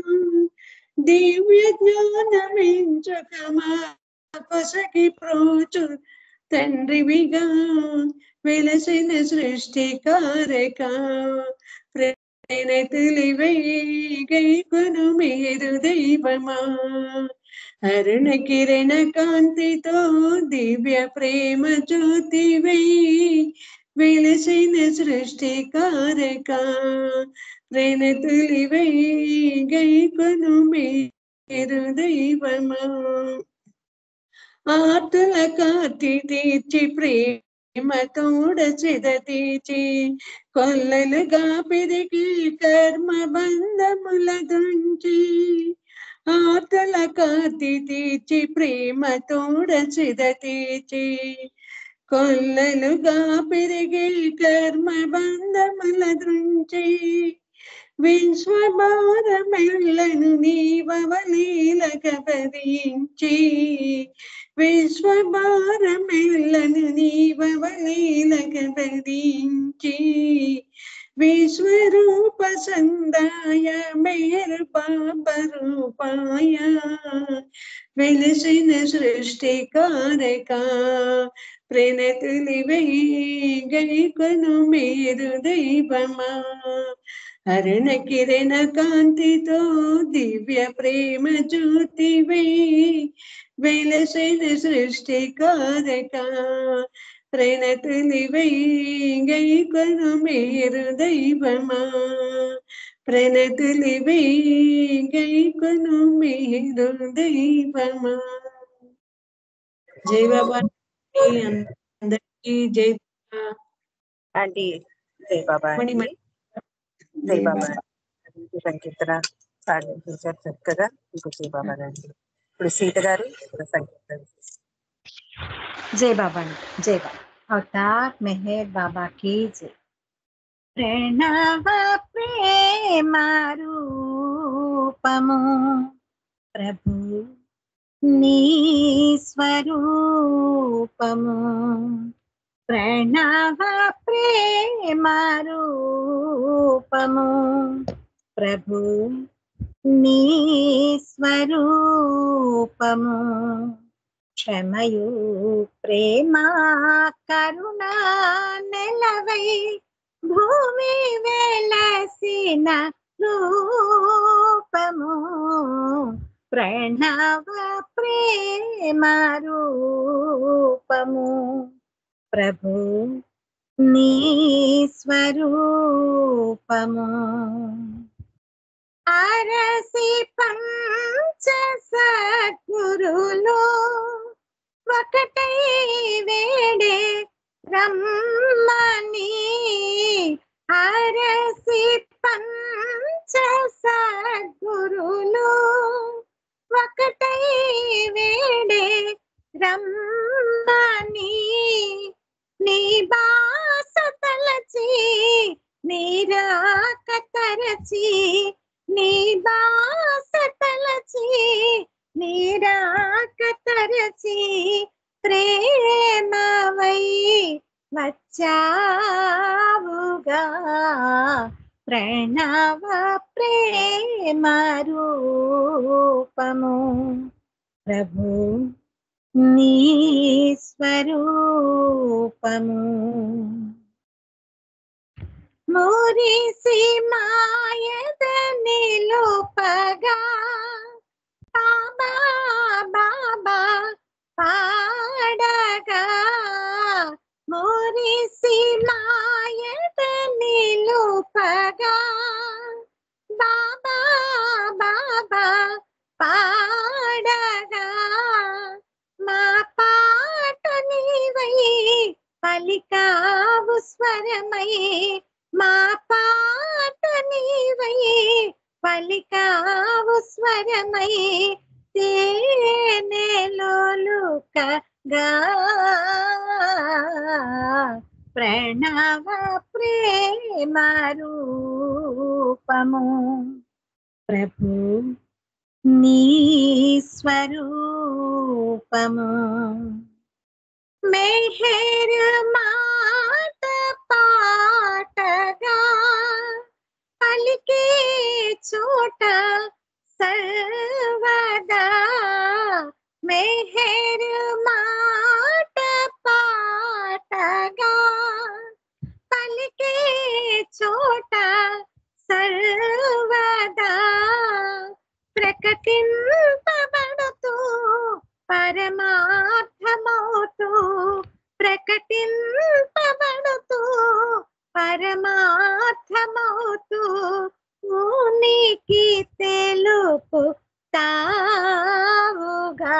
దివ్య జ్ఞానమించుకమా కొసకి ప్రోచు తండ్రివిగా వెలసిన సృష్టికారక ప్రణతులివై గైకొను మీరు దైవమా అరుణ కిరణ కాంతితో దివ్య ప్రేమ జ్యోతివై వెలసిన సృష్టికారక ప్రణతులివై గైకొను మీరు దైవమా ఆర్తుల కాటి తీర్చి ప్రేమతోడ చిద తీర్చి కొల్లలుగా పెరిగి కర్మ బంధముల దుంచి ఆర్తుల కాటి తీర్చి ప్రేమతోడ చిద తీర్చి కొల్లలుగా పెరిగి కర్మ బంధముల దృంచి విశ్వభారమెల్లను నీవలీలక భరించి విశ్వభారమెల్లను నీవలీలక భరించి విశ్వరూప సందాయ మేరు పాప రూపాయ వెలసిన సృష్టికారక ప్రణతులివై గైకొను మీరు దైవమా అరుణ కిరణ కాంతితో దివ్య ప్రేమ జ్యోతివై వెలసిన సృష్టికారక ప్రణతులివై గైకొను మీరు దైవమా ప్రణతులివై గైకొను మీరు దైవమా. జై బాబా అందరికీ జై ఆంటీ. జై బాబా ఆంటీ. జై బాబా సంకీర్తన సాగించారు చక్కగా. ఇంకో జై బాబా అండి. ఇప్పుడు సీత గారు సంకీర్తన. जय बाबा जय बाबा अवतार मेहर बाबा की जय प्रणव प्रेम रूपमु प्रभु नी स्वरूपमु प्रणव प्रेम रूपमु प्रभु नी स्वरूपमु క్షమయు ప్రేమ కరుణ నెలవై భూమి వెలసిన రూపము ప్రణవ ప్రేమ రూపము ప్రభు నీ స్వరూపము అరసి పంచ సద్గురులు ఒకటై వేడే రమ్మని అరసి పంచ సద్గురులు ఒకటై వేడే రమ్మని నీ బాస తలచి నీరాక తరచి నీ బాస తలచి నీరాక తరచి ప్రేమవై వచ్చావుగా ప్రణవ ప్రేమ రూపము ప్రభు నీ స్వరూపము మురిసి మాయద నిలుపగా బాబా బాబా పాడగా మురిసి మాయద నిలుపగా బాబా బాబా పాడగా మా పాట నీవై పలికావు స్వరమై మా పాట నీవై పలికావు స్వరమై తేనెలోలుకగా ప్రణవ ప్రేమ రూపము ప్రభు నీ స్వరూపము మెహర్ మాత పాటగా పలికే చోట సర్వదా మెహర్ మాట పాటగా పలికే చోట సర్వదా ప్రకటింపబడుతూ పరమార్థమవుతూ ప్రకటింపబడుతూ పరమార్థమవుతూ ఉనికి తెలుపు తావుగా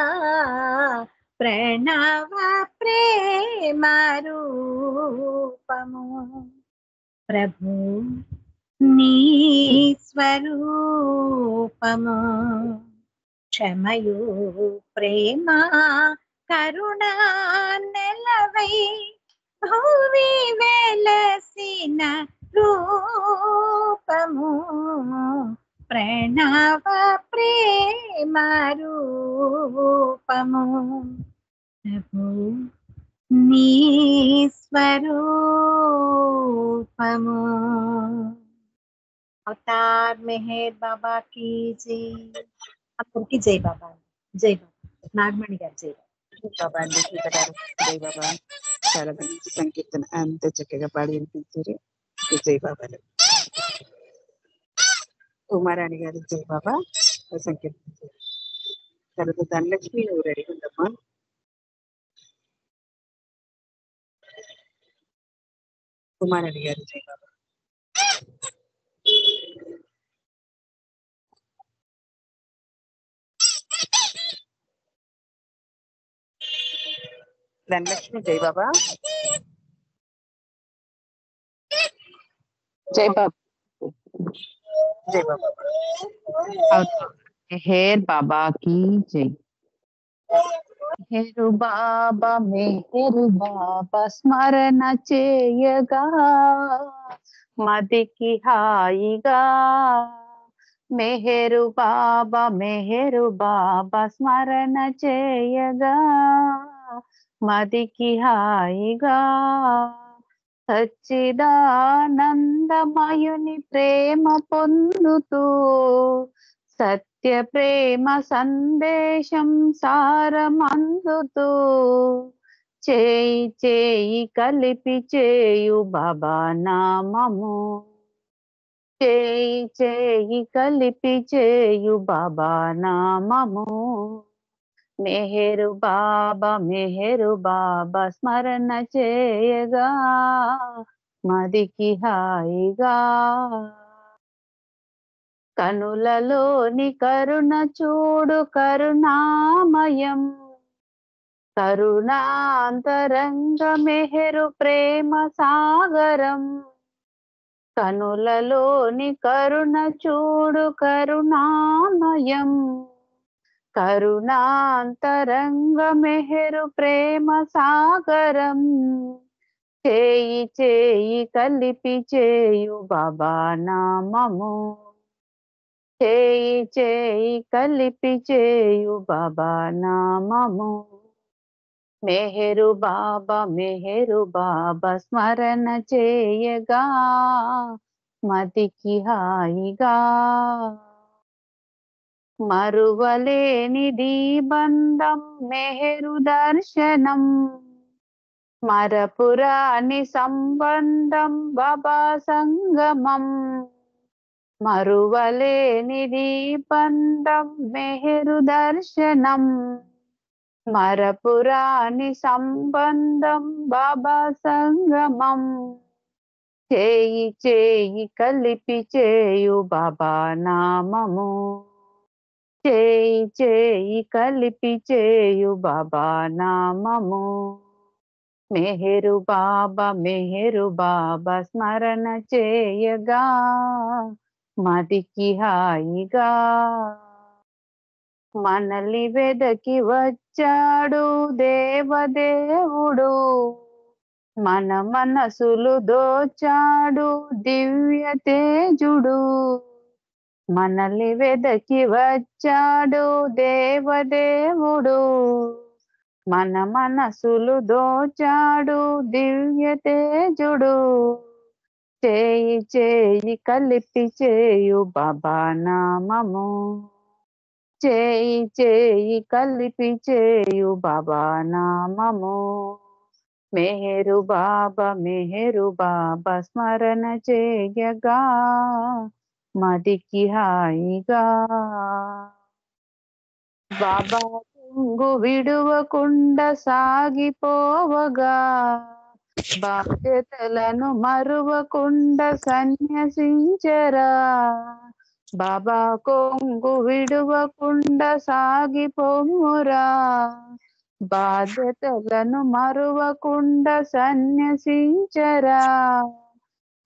ప్రణవ ప్రేమ రూపము ప్రభు నీ స్వరూపము క్షమయు ప్రేమ కరుణ నెలవై భూమి వెలసిన రూపము ప్రణవ ప్రేమ రూపము ప్రభు నీ స్వరూపము అవతార్ మెహర్ బాబా की जय అందరికి జై బాబా జై బాబా నాగమణి గారు జై బాబా అండి సీత గారు జై బాబా చాలా మంచి సంకీర్తన అంత చక్కగా పాడి వినిపించారు జై బాబాలు ఉమారాణి గారు జై బాబా సంకీర్తన తర్వాత ధనలక్ష్మి నువ్వు రెడీ ఉందమ్మా ఉమారాణి గారు జై బాబా ధనలక్ష్మి జై బాబా జై బాబా జై బాబా మెహర్ బాబా की जय మెహరు బాబా స్మరణ చేయగా మదికి హాయిగా మెహరు బాబా స్మరణ చేయగా మదికి హాయిగా సచ్చిదానందమయుని ప్రేమ పొందుతూ సత్య ప్రేమ సందేశం సారమందుతూ చేయి చేయి కలిపి చేయు బాబా నామము చేయి చేయి కలిపి చేయు బాబా నామము మెహరు బాబా స్మరణ చేయగా మదికి హాయిగా కనులలోని కరుణ చూడు కరుణామయం కరుణాంతరంగ మెహరు ప్రేమ సాగరం కనులలోని కరుణ చూడు కరుణామయం కరుణాంతరంగ మెహరు ప్రేమ సాగరం చేయి చేయి కలిపి చేయు బాబా నామము చేయి చేయి కలిపి చేయు బాబా నామము మెహరు బాబా స్మరణ చేయగా మతికి హాయిగా మరువలేనిది బంధం మెహరు దర్శనం మరపురాని సంబంధం బాబా సంగమం మరువలేనిది బంధం మెహరు దర్శనం మరపురాని సంబంధం బాబా సంగమం చేయి చేయి కలిపి చేయు బాబా నామము చేయి చేయి కలిపి చేయు బాబా నామము మెహరు బాబా స్మరణ చేయగా మదికి హాయిగా మనల్ని వెదకి వచ్చాడు దేవదేవుడు మన మనసులు దోచాడు దివ్య తేజుడు మనల్ని వెదకి వచ్చాడు దేవదేవుడు మన మనసులు దోచాడు దివ్య తేజుడు, చేయి చేయి కలిపి చేయు బాబా నామము, చేయి చేయి కలిపి చేయు బాబా నామము. మెహరు బాబా స్మరణ చేయగా మదికి హాయిగా, బాబా తుంగు విడువకుండా సాగిపోవగా, బాధ్యతలను మరువకుండా సన్యసించరా. బాబా కొంగు విడువకుండా సాగిపోమురా, బాధ్యతలను మరువకుండా సన్యసించరా.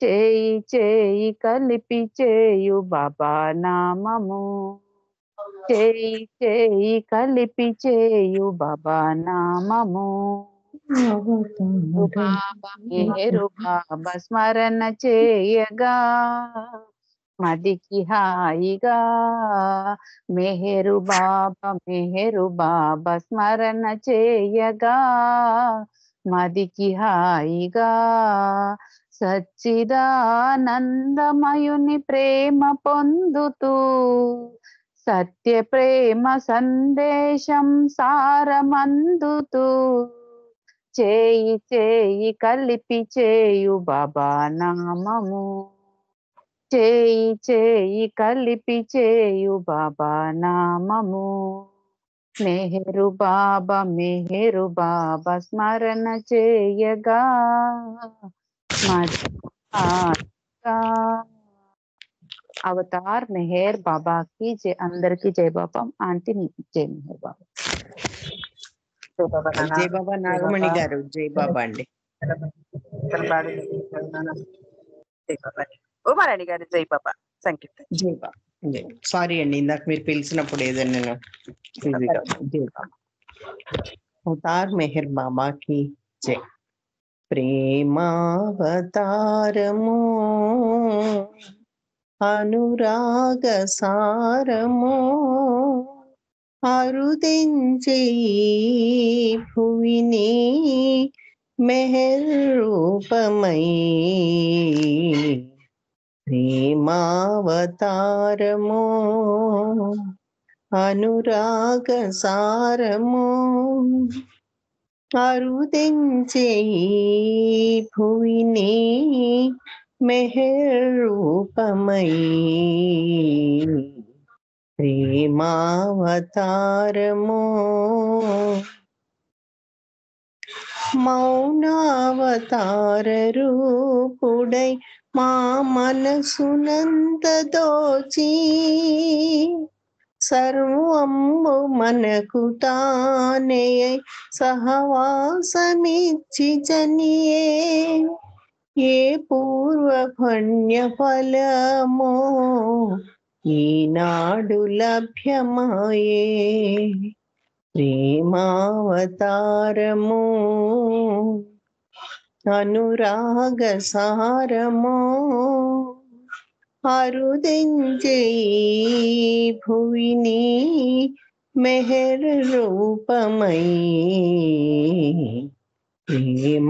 చేయి చేయి కలిపి చేయు బాబా నామము, చేయి చేయి కలిపి చేయు బాబా నామము. బాబా మేరు బాబా స్మరణ చేయగా మదికి హాయిగా, మెహరు బాబా స్మరణ చేయగా మదికి హాయిగా. సచ్చిదానందమయుని ప్రేమ పొందుతూ సత్య ప్రేమ సందేశం సారమందుతూ, చేయి చేయి కలిపి చేయు బాబా నామము, చేయి చేయి కలిపి చేయు బాబా నామము. మెహరు బాబా స్మరణ చేయగా అవతార్ మెహర్ బాబాకి జై. అందరికి జై బాబా. ఆంటీ జై మెహర్ బాబా. జై బాబా నాగమణి గారు. జై బాబా అండి. ఉమారాణి గారు జై బాబా సంకీర్తన. జై బాబా. సారీ అండి, ఇందాక మీరు పిలిచినప్పుడు ఏదైనా నేను బిజీగా. జై బాబా. అవతార్ మెహర్ బాబాకి జై. ప్రేమావతారము అనురాగ సారము అరుదించే భువిని మెహర్ రూపమై, ప్రేమావతారము అనురాగ సారము అరుదించే భువిని మెహర్ రూపమై, ప్రేమావతారము మౌనావతార రూపుడై మా మనసునంత దోచి, సర్వము మనకు తానే సహవాసమిచ్చి జనియే, ఏ పూర్వ పుణ్య ఫలమో ఈనాడు లభ్యమాయే, ప్రేమావతారము అనురాగ సారము అరుదించే భువిని మెహర్ రూపమై, ప్రేమావతారము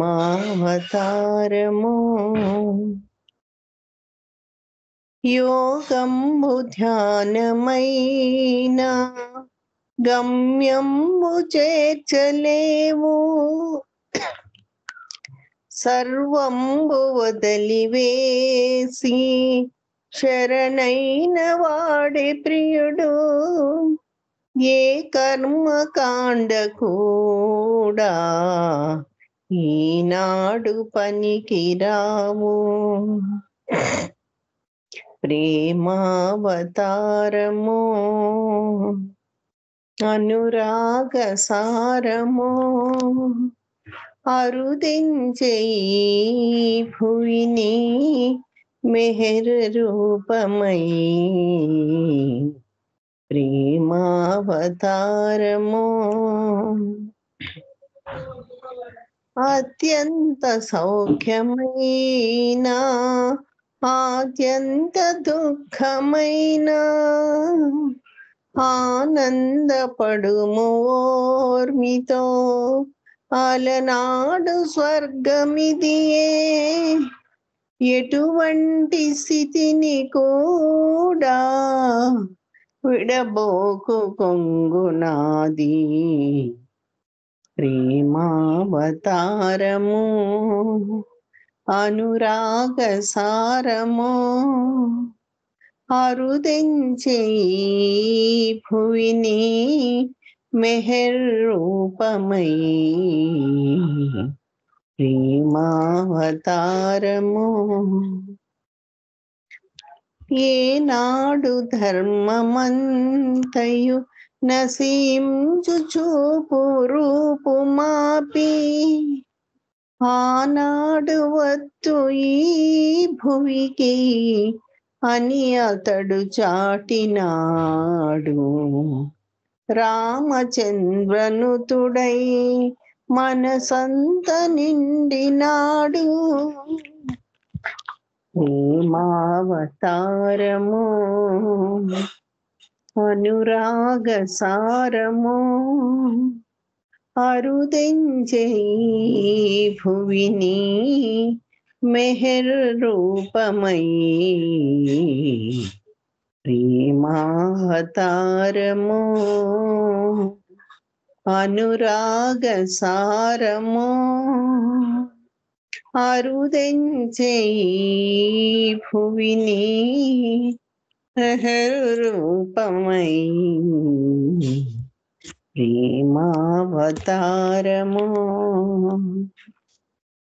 యోగంబు ధ్యానమైనా గమ్యంబు చేర్చలేవు, సర్వంబు వదిలివేసి శరణైన వాడే ప్రియుడు, ఏ కర్మకాండ కూడా ఈనాడు పనికి రావు, ప్రేమావతారము అనురాగ సారము అరుదించే భువిని మెహర్ రూపమై, ప్రేమావతారము అత్యంత సౌఖ్యమైన అత్యంత దుఃఖమైన ఆనందపడుము ఓర్మితో అలనాడు స్వర్గమిదియే ఎటువంటి స్థితిని కూడా విడబోకు కొంగునాది ప్రేమావతారము అనురాగ సారము అరుదెంచే ఈ భువిని మెహర్ రూపమై ప్రేమావతారము ఏనాడు ధర్మమంతయు నశించు చూపు రూపు మాపి ఆనాడు వత్తు ఈ భువికి అని అతడు చాటినాడు రామచంద్రనుతుడై మనసంత నిండినాడు ప్రేమావతారము అనురాగ సారము అరుదెంచే ఈ భువిని మెహర్ రూపమై ప్రేమావతారము అనురాగ సారము అరుదెంచే ఈ భువిని మెహర్ రూపమై ప్రేమావతారము.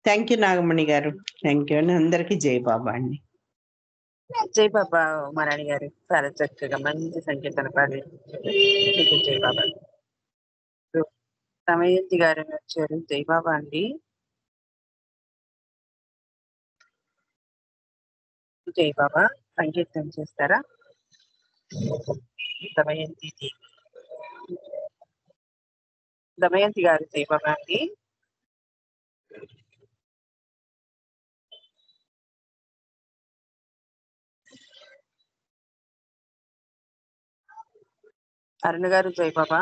థ్యాంక్ యూ నాగమణి గారు, థ్యాంక్ యూ అండి. అందరికీ జై బాబా అండి. జై బాబా ఉమారాణి గారు, చాలా చక్కగా మంచి సంకీర్తన పాడి మీకు జై బాబా. సమయంతి గారు వచ్చారు. జై బాబా అండి. జై బాబా సంకీర్తన చేస్తారా? దమయంతి గారు జై బాబా అండి. అరుణ గారు జై బాబా.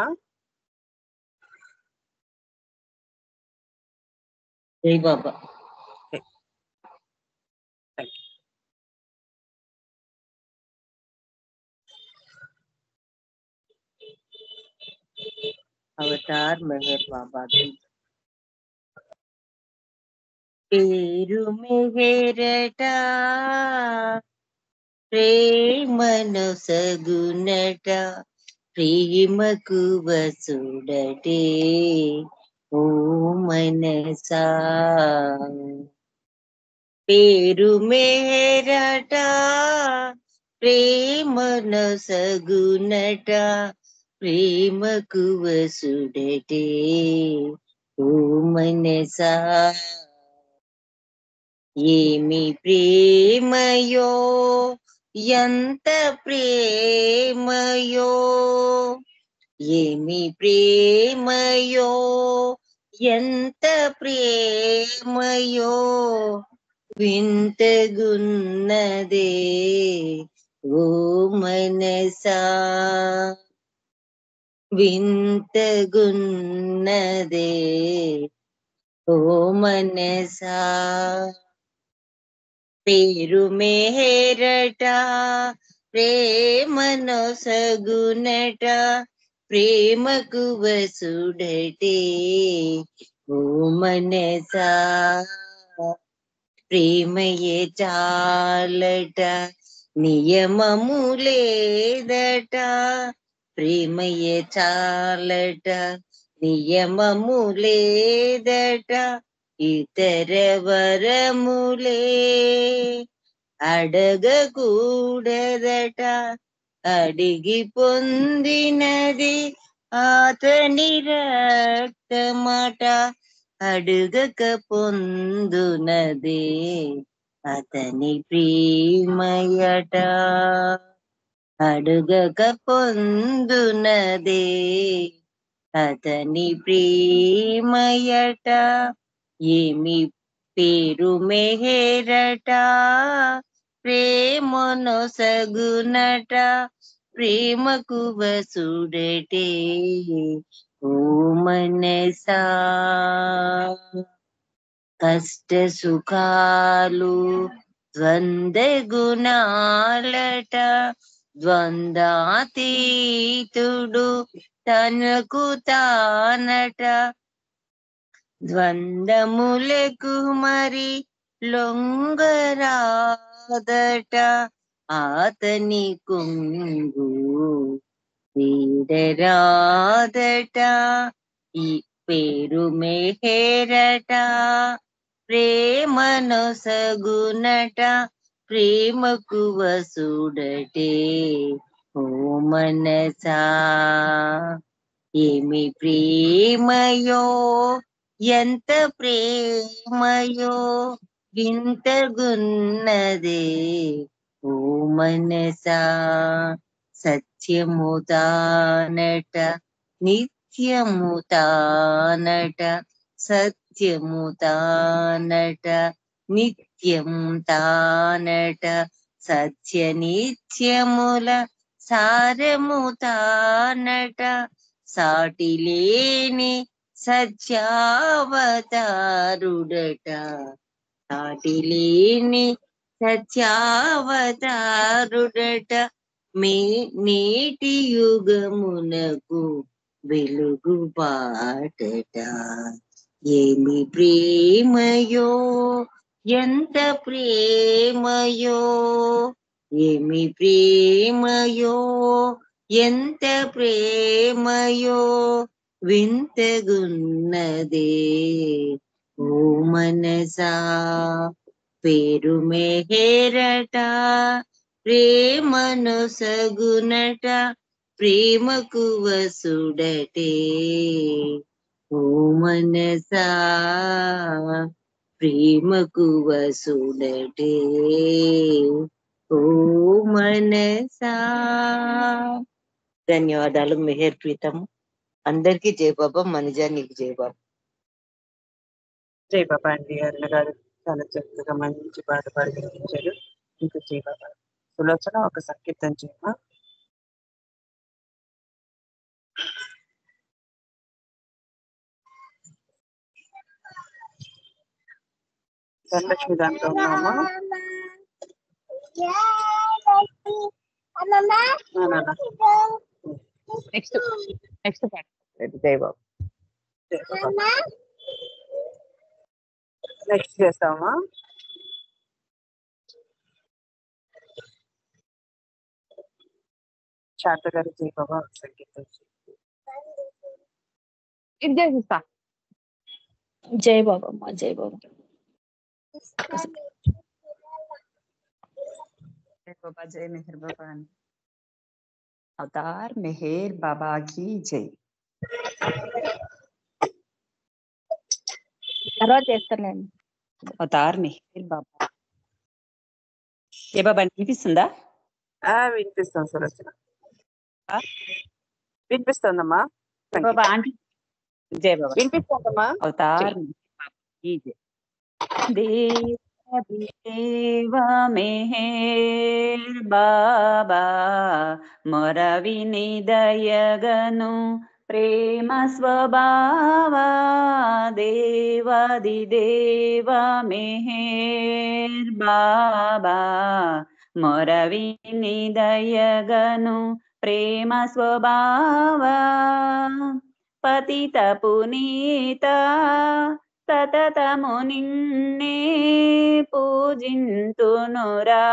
జై బాబా. అవతార్ మెహర్ బాబా కి పేరు మెహరట ప్రేమను సగునట ప్రేమకు వసుడటే ఓ మనసా పేరు మెహరట ప్రేమను సగునట ప్రేమకు వసుడటే ఓ మనసా ఏమి ప్రేమయో ఎంత ప్రేమయో ఏమి ప్రేమయో ఎంత ప్రేమయో వింతగున్నదే ఓ మనసా వింతగున్నదే ఓ మనసా పేరు మెహరట ప్రేమను సగునట ప్రేమకు వసుడటే ఓ మనసా ప్రేమయే చాలట నియమము లేదట ప్రేమయే చాలట నియమము లేదట ఇతర వరములే అడగకూడదట అడిగి పొందినది అతని రక్తమట అడుగక పొందునదే అతని ప్రేమయట అడుగక పొందునదే అతని ప్రేమయట ఏమి పేరు మెహరట ప్రేమను సగునట ప్రేమకు వసుడటే ఓ మనసా కష్ట సుఖాలు ద్వంద్వ గుణాలట ద్వంద్వాతీతుడు తనకు తానట ద్వంద్వములకు మరి లొంగరాదట ఆతని కొంగు వీడరాదట ఈ పేరు మెహేరట ప్రేమను సగునట ప్రేమకు వసుడటే ఓ మనసా ఏమి ప్రేమయో ఎంత ప్రేమయో వింతగున్నదే ఓ మనసా సత్యము తానట నిత్యము తానట సత్యము తానట నిత్యం తానట సత్య నిత్యముల సారము తానట సాటి లేని సత్యావతారుడట సాటి లేని సత్యావతారుడట నేటి యుగమునకు వెలుగు బాటట ఏమి ప్రేమయో ఎంత ప్రేమయో ఏమి ప్రేమయో ఎంత ప్రేమయో వింతగున్నదే ఓ మనసా పేరు మెహేరట ప్రేమను సగునట ప్రేమకు వసుడటే ఓ మనసా ప్రేమకు వసుడటే ఓ మనసా. ధన్యవాదాలు మెహర్ ప్రీతం. అందరికీ జై బాబా. మనిజా నీకు జై బాబా. జై బాబా అండి. అరుణ గారు చాలా చక్కగా మంచి పాట పాడి వినిపించారు. ఇంకా జై బాబా. సులోచన ఒక సంకీర్తన చేయమా. ధనలక్ష్మి దాంట్లో ఉన్నామా? నెక్స్ట్ పాట జై బాబా. నెక్స్ట్ చేస్తామా? శారద గారు జై బాబా సంగీతం ఇది చేసిస్తా. జై బాబా అమ్మా, జై బాబా. जय बाबा जय मेहर बाबा अवतार मेहर बाबा की जय. తర్వాత చేస్తానండి. అవతార్ మెహర్ బాబా. ఏ బాబా వినిపిస్తుందా? వినిపిస్తాం సులోచన. వినిపిస్తుందమ్మా. బాబా ఆంటీ జై బాబా. వినిపిస్తుందమ్మా. అవతార్ మెహర్ బాబా की जय. దేవా మెహర్ బాబా మొర వినిదయగను ప్రేమ స్వభావ దేవాది దేవా మెహర్ బాబా మొర వినిదయగను ప్రేమ స్వభావ పతిత పునీత సతతము నిన్నే పూజింతునురా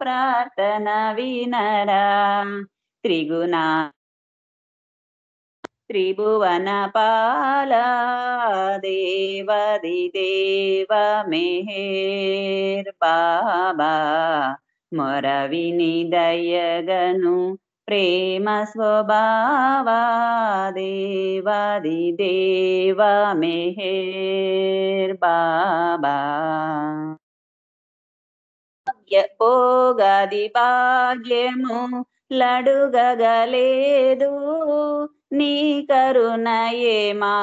ప్రార్థన వినరా త్రిగుణ త్రిభువన పాల దేవది దేవ మెహర్ బాబా మొర వినిదయగను ప్రేమ స్వభావ దేవాది దేవ మెహర్ బాబా పోగది భాగ్యము లడుగగలేదు నీ కరుణయే మా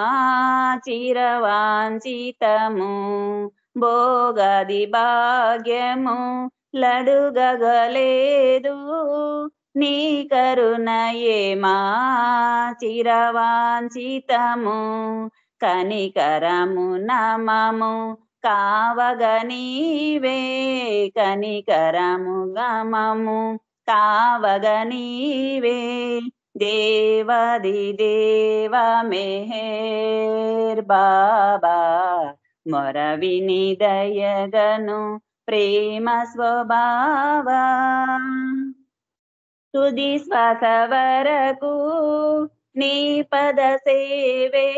చిరవాంఛితము భోగది భాగ్యము లడుగగలేదు నీ కరుణయే మా చిరవాంఛితము కనికరము నమము కావగనీవే కనికరము గమము కావగనీవే దేవాది దేవ మెహర్ బాబా మొరవిని దయగను ప్రేమ స్వభావ తుది శ్వాస వరకు నీ పద సేవే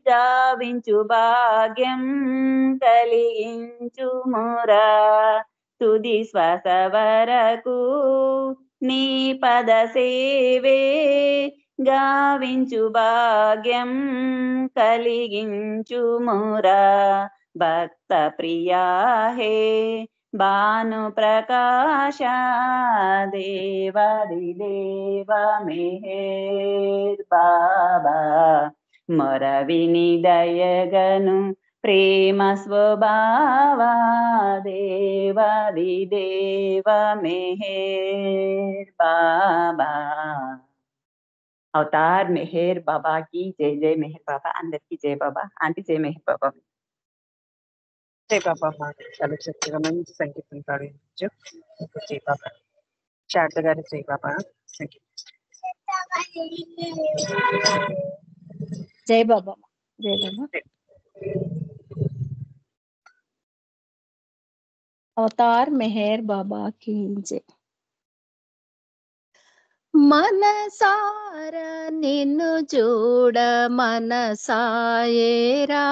గావించు భాగ్యం కలిగించు మురా తుది శ్వాస వరకు నీ పద సేవే గావించు భాగ్యం కలిగించు మురా భక్త ప్రియా హే భాను ప్రకాశ దేవాది దేవ మెహర్ బాబా మొరవిని దయగను ప్రేమ స్వభావ దేవాది దేవ మెహర్ బాబా అవతార్ మెహర్ బాబా కి జై జై మెహర్ బాబా అందరికి జై బాబా ఆంటీ జై మెహర్ బాబా జై బాబా అమ్మ చాలా చక్కగా మంచి సంగీతం పాడించు జై బాబా శారద గారు జై బాబా సంగీతం జై బాబా జై బాబా అవతార్ మెహర్ బాబా की जय మనసార నిన్ను చూడ మనసాయేరా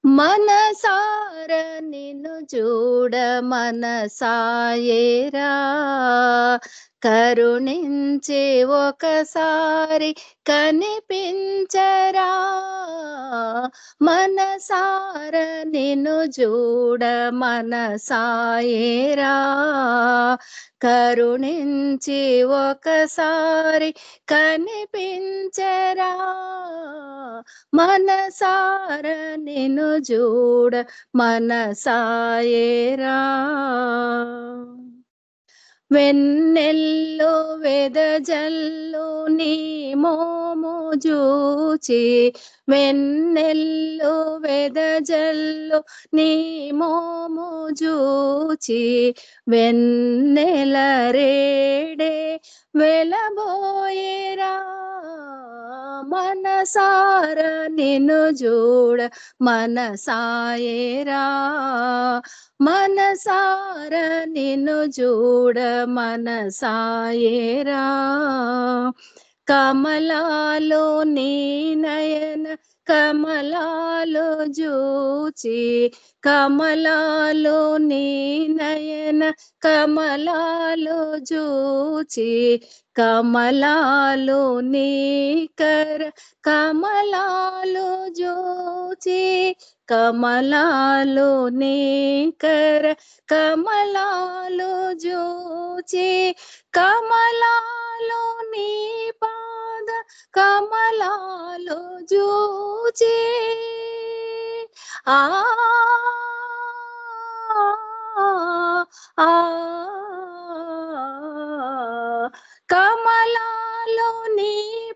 మనసార నిన్ను చూడ మనసాయేరా కరుణించి ఒకసారి కనిపించరా మనసార నిన్ను చూడ మనసాయేరా కరుణించి ఒకసారి కనిపించరా మనసార నిన్ను చూడ మనసాయేరా వెన్నెల్లో వెదజల్లు నీ మోము జూచి వెన్నెల్లో వెదజల్లు నీ మోము జూచి వెన్నెల రేడే వెలబోయేరా మనసార నిన్ను చూడ మనసాయేరా మనసార నిన్ను చూడ మనసాయేరా కమలాలో నీ నయన కమలాలో జూచి కమలాలో నీ నయన కమలాలో జూచి కమలాలో నీ కర కమలాలో జూచి కమలాలో నీ కర కమలాలో జూచి కమలాలో నీ పాద కమలాలో జూచి ఆ కమలాలో నీ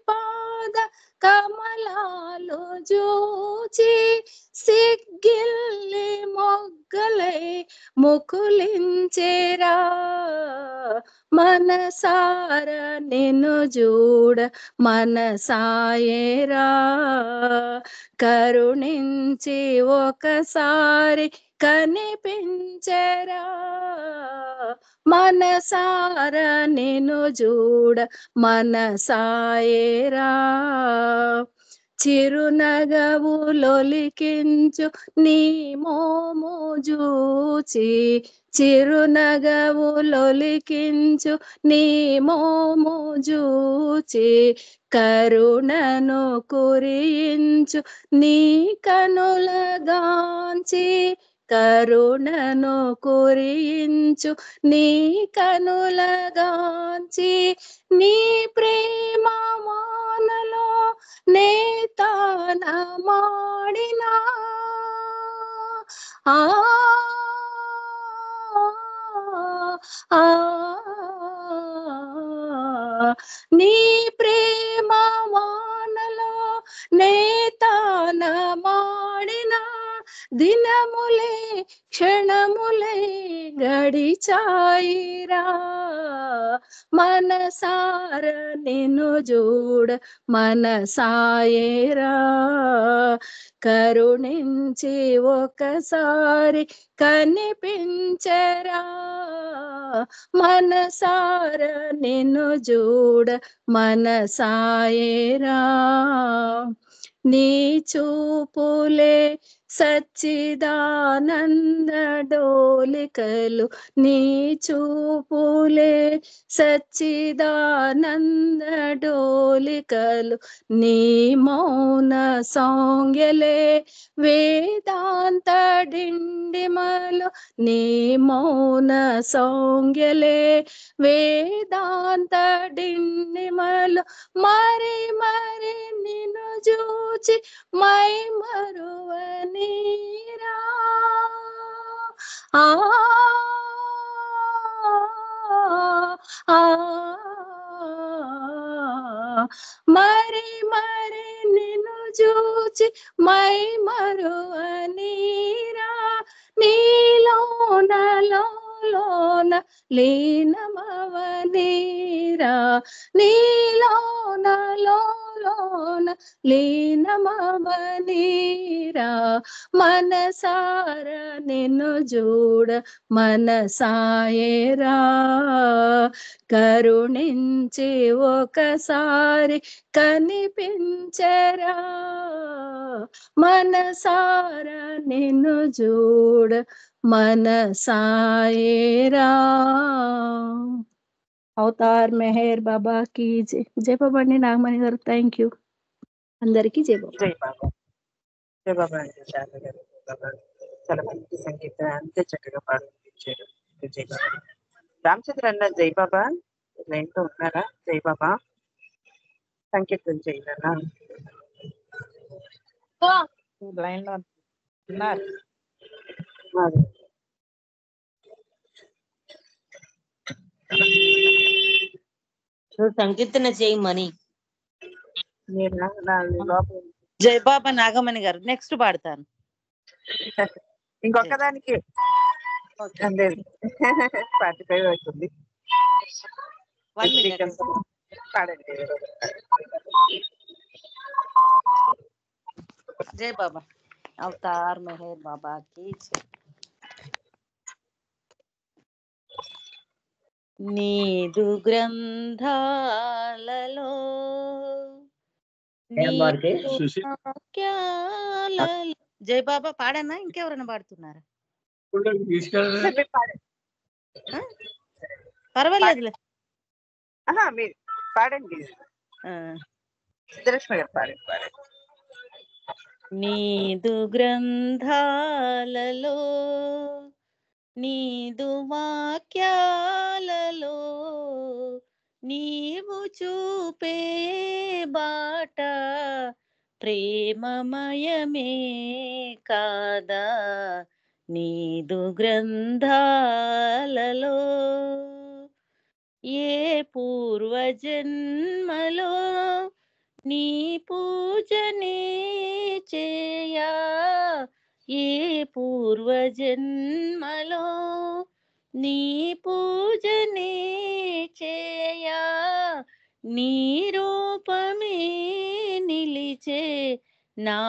పాద కమలాలో జూచి సిగ్గిల్లి మొగ్గలై ముకులించెరా మనసార నిన్ను చూడ మనసాయేరా కరుణించి ఒకసారి కనిపించరా మనసార నిన్ను చూడ మనసాయేరా చిరునగవులొలికించు నీ మోము జూచి చిరునగవులొలికించు నీ మోము జూచి కరుణను కురియించు నీ కనులగాంచి కరుణను కురియించు నీ కనులగాంచి నీ ప్రేమ మానలో నేతాన మాడినా ఆ ఆ నీ ప్రేమ వానలో నేతాన మాడిన దినములే క్షణములే గడిచాయిరా మనసార నిన్ను చూడ మనసాయేరా కరుణించి ఒకసారి కనిపించరా మనసార నిన్ను చూడ మనసాయేరా నీ చూపులే సచ్చిదానంద డోలికలు నీ చూపులే సచ్చిదానంద డోలికలు నీ మౌన సాంగ్యలే వేదాంత డిండిమలు నీ మౌన సాంగ్యలే వేదాంత డిండిమలు మరి మరి నిన్ను చూచి మై మరువనీరా ఆ మరి మరి నిన్ను చూచి మై మరువనీరా నీలోన లోన లీనమవనీరా నీలోన లోన లీనమవనీరా మనసార నిన్ను చూడ మనసాయేరా కరుణించి ఒకసారి కనిపించరా మనసార నిన్ను చూడ మనసాయేరా అవతార్ మెహర్ బాబా की जय जय बाबा అండి నాగమణి గారు థ్యాంక్ యూ అందరికీ జై బాబా జై బాబా జై బాబా అండి శారద గారు బాబా చాలా మంచి సంగీతం అంతే చక్కగా పాడించారు జై బాబా రామచంద్ర అన్న జై బాబా లైన్ లో ఉన్నారా జై బాబా సంకీర్తన చేయాలన్నా లైన్ లో ఉన్నారు నువ్వు సంకీర్తన చేయి మని జై బాబా నాగమణి గారు నెక్స్ట్ పాడతాను ఇంకొకదానికి 45 అవుతుంది పాడండి జై బాబా అవతార్ మెహర్ బాబా की जय నీదు గ్రంథాలలో జై బాబా పాడన్నా ఇంకెవరైనా పాడుతున్నారా పర్వాలేదు మీరు పాడండి సిద్ధలక్ష్మి గారు పాడండి నీదు గ్రంథాలలో నీదు వాక్యాలలో నీవు చూపే బాట ప్రేమమయమే కాదా నీదు గ్రంథాలలో ఏ పూర్వజన్మలో నీ పూజనే చేయా ఏ పూర్వజన్మలో నీ పూజనే చేయా నీ రూపమే నిలిచే నా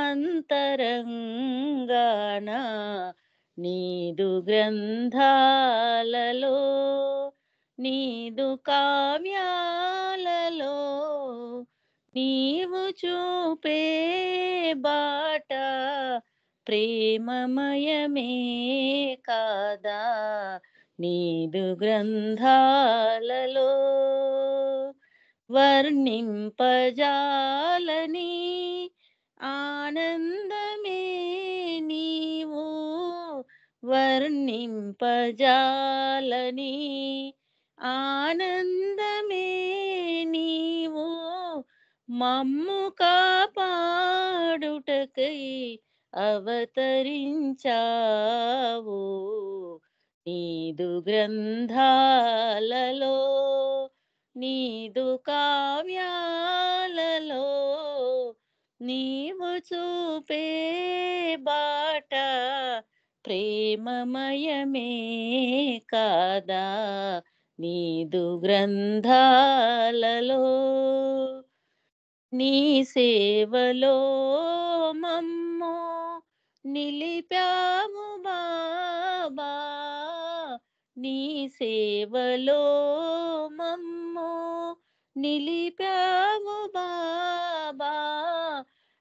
అంతరంగాన నీదు గ్రంథాలలో నీదు కావ్యాలలో నీవు చూపే బాట ప్రేమమయమే కాదా నీదు గ్రంథాలలో వర్ణింపజాలని ఆనందమే నీవు వర్ణింపజాలని ఆనందమే నీవు మమ్ము కాపాడుటకై అవతరించావు నీదు గ్రంథాలలో నీదు కావ్యాలలో నీవు చూపే బాట ప్రేమమయమే కాదా నీదు గ్రంథాలలో నీ సేవలో మమ్ము నిలిపాము బాబా నీ సేవలో మమ్ము నిలిపాము బాబా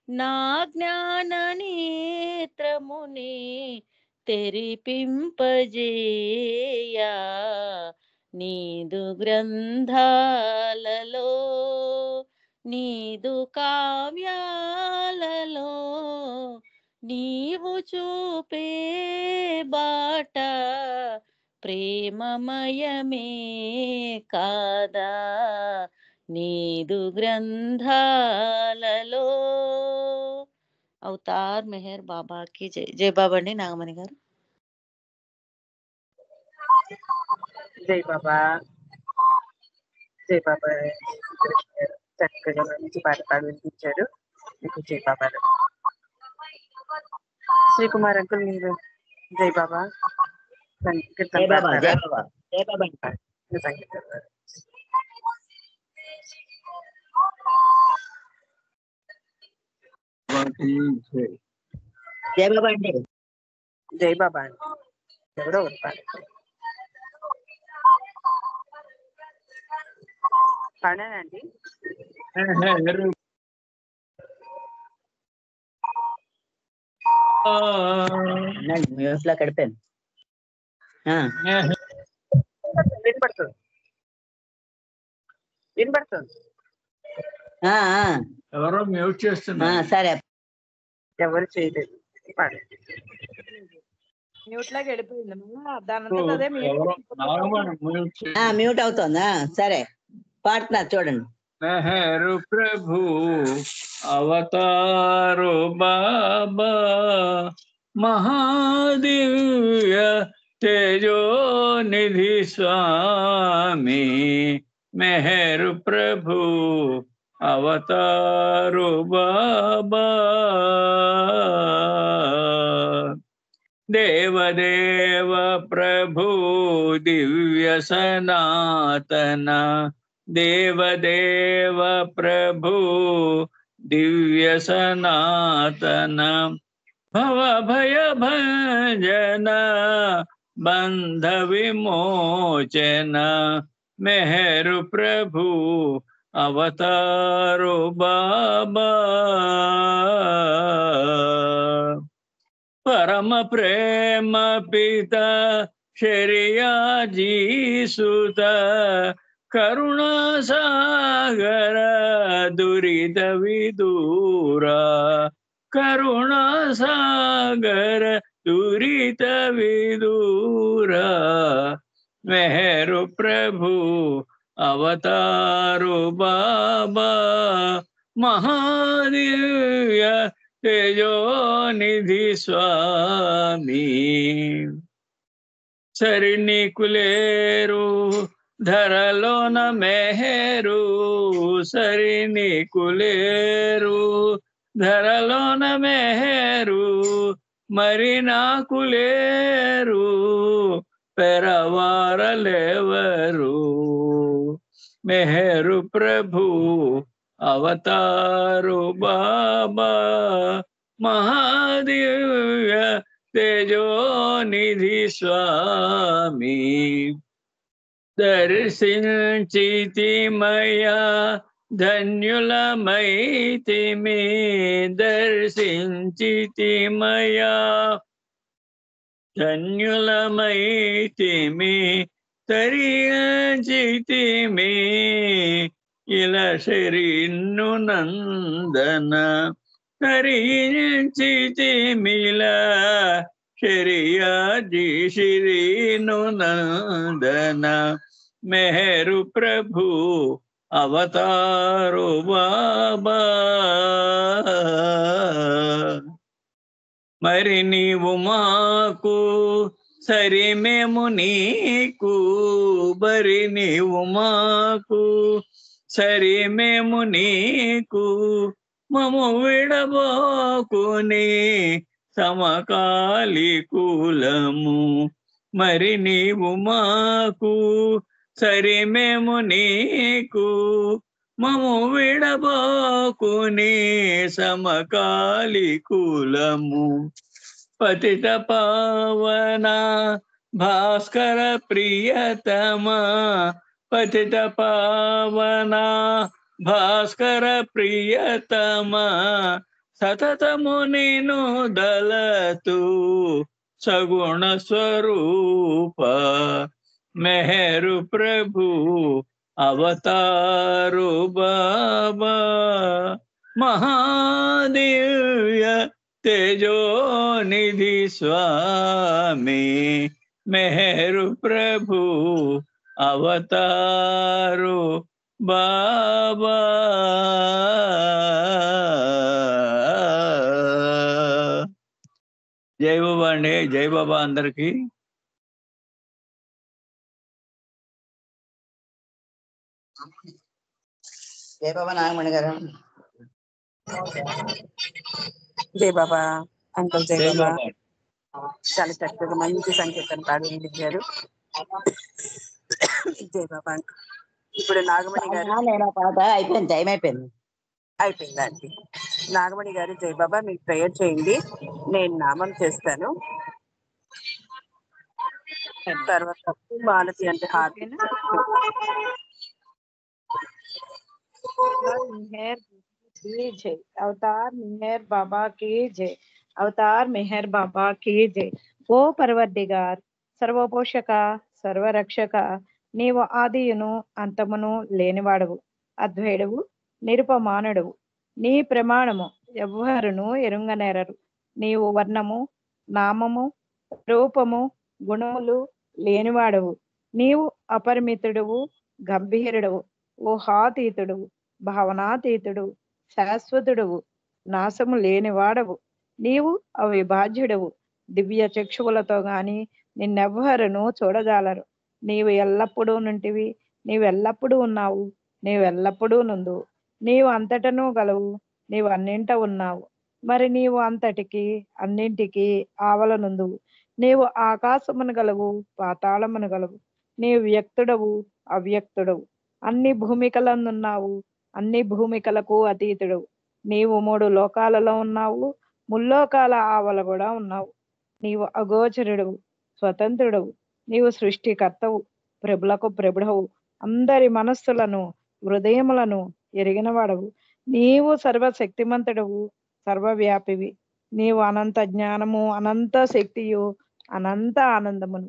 నా జ్ఞాన నేత్రముని తెరిపింపజేయా నీదు గ్రంథాలలో నీదు కావ్యాలలో నీవు చూపే బాట ప్రేమమయమే కాదా నీదు గ్రంథాలలో. అవతార్ మెహర్ బాబాకి జై. జై బాబా అండి నాగమణి గారు. జై బాబా. జై బాబా. చక్కగా మంచి పాట పాడి వినిపించారు. మీకు జై బాబా. శ్రీకుమార్ అంకుల్ మీరు జై బాబా జై బాబా జై బాబా జై బాబా సంగీతం. జై బాబా అండి. జై బాబా అండి. ఎవరో పాడానండి. మ్యూట్ లో కడిపాను. వినపడుతుంది వినపడుతుంది. ఎవరో మ్యూట్ చేస్తున్నా. సరే ఎవరు చేయలేదు. మ్యూట్ లాగా వెళ్ళిపోయింది. దానంతట అదే మ్యూట్ అవుతుందా? సరే పాడుతున్నారు చూడండి. మెహరు ప్రభు అవతారు బాబా మహాదివ్య తేజోనిధి స్వామి మెహరు ప్రభు అవతారు బాబా దేవదేవ ప్రభు దివ్య సనాతన దేవదేవ ప్రభు దివ్య సనాతన భవ భయ భంజన బంధ విమోచన మెహరు ప్రభు అవతారు బాబా పరమ ప్రేమ పిత శరియాజీ సుత కరుణా సాగర దురిత విదూరా కరుణా సాగర దురిత విదూరా మెహరు ప్రభు అవతారు బాబా మహాదివ్య తేజోనిధి స్వామి సరిని కులేరు ధరలోన మెహరు సరిని కులేరు ధరలోన మెహరు మరి నాకు లేరు పెరవారలేవరు మెహరు ప్రభు అవతారు బాబా మహాదివ్య తేజోనిధి స్వామి దర్శించితిమయా ధన్యులమైతిమి దర్శించితిమయా ధన్యులమైతిమి తరించితిమి ఇలా శరీన్ను నందన తరించితిమిలా శరియాజీ శ్రీను నందన మెహరు ప్రభు అవతారు బాబా మరి నీవు మాకు సరి మేము నీకు బరి నీవు మాకు, సరి మేము నీకు మము విడబోకుని సమకాలికూలము, మరి నీవు మాకు సరి మేము నీకు మము విడబోకుని సమకాలికూలము. పతిత పావన భాస్కర ప్రియతమా, పతిత పావన భాస్కర ప్రియతమా, సతతము నిను దలతు సగుణ స్వరూప, మెహరు ప్రభు అవతారు బాబా, మహాదివ్య తేజోనిధి స్వామి, మెహరు ప్రభు అవతారు బాబా. జై బాబా అండి, జై బాబా అందరికి. జై బాబా నాగమణి గారు. జై బాబా అంకుల్, జై జై బాబా. బాబా. చాలా చక్కగా మంచి సంకీర్తన పాడి వినిపించారు. జై బాబా అంకుల్. ఇప్పుడు నాగమణి గారు. నేను పాట అయిపోయింది, టైం అయిపోయింది. అయిపోయిందండి. నాగమణి గారు జై బాబా, మీకు ప్రేయర్ చేయండి, నేను నామం చేస్తాను. తర్వాత మాలతి అంటే హార్ట్. मेहर की जय। अवतार मेहर बाबा की जय। अवतार मेहर बाबा की जय। ఓ పర్వదిగార్, సర్వపోషక సర్వరక్షక, నీవు ఆదియును అంతమును లేనివాడవు, అద్వైడవు, నిరుపమానుడవు. నీ ప్రమాణము ఎవ్వరును ఎరుంగనేరరు. నీవు వర్ణము, నామము, రూపము, గుణములు లేనివాడవు. నీవు అపరిమితుడువు, గంభీరుడవు, ఊహాతీతుడువు, భావనాతీతుడు, శాశ్వతుడువు, నాశము లేనివాడవు. నీవు అవిభాజ్యుడవు. దివ్య చక్షువులతో గాని నిన్నెవ్వరును చూడజాలరు. నీవు ఎల్లప్పుడూ నుంటివి, నీవెల్లప్పుడూ ఉన్నావు, నీవెల్లప్పుడూ నుండు. నీవు అంతటను గలవు, నీవు అన్నింట ఉన్నావు. మరి నీవు అంతటికి అన్నింటికి ఆవలనుందువు. నీవు ఆకాశమును గలవు, పాతాళమును గలవు. నీవు వ్యక్తుడవు, అవ్యక్తుడవు, అన్ని భూమికలందున్నావు, అన్ని భూమికలకు అతీతుడవు. నీవు 3 లోకాలలో ఉన్నావు, ముల్లోకాల ఆవల కూడా ఉన్నావు. నీవు అగోచరుడవు, స్వతంత్రుడవు. నీవు సృష్టికర్తవు, ప్రభులకు ప్రభుడవు. అందరి మనస్సులను హృదయములను ఎరిగినవాడవు. నీవు సర్వశక్తిమంతుడవు, సర్వవ్యాపివి. నీవు అనంత జ్ఞానము, అనంత శక్తియు, అనంత ఆనందమును.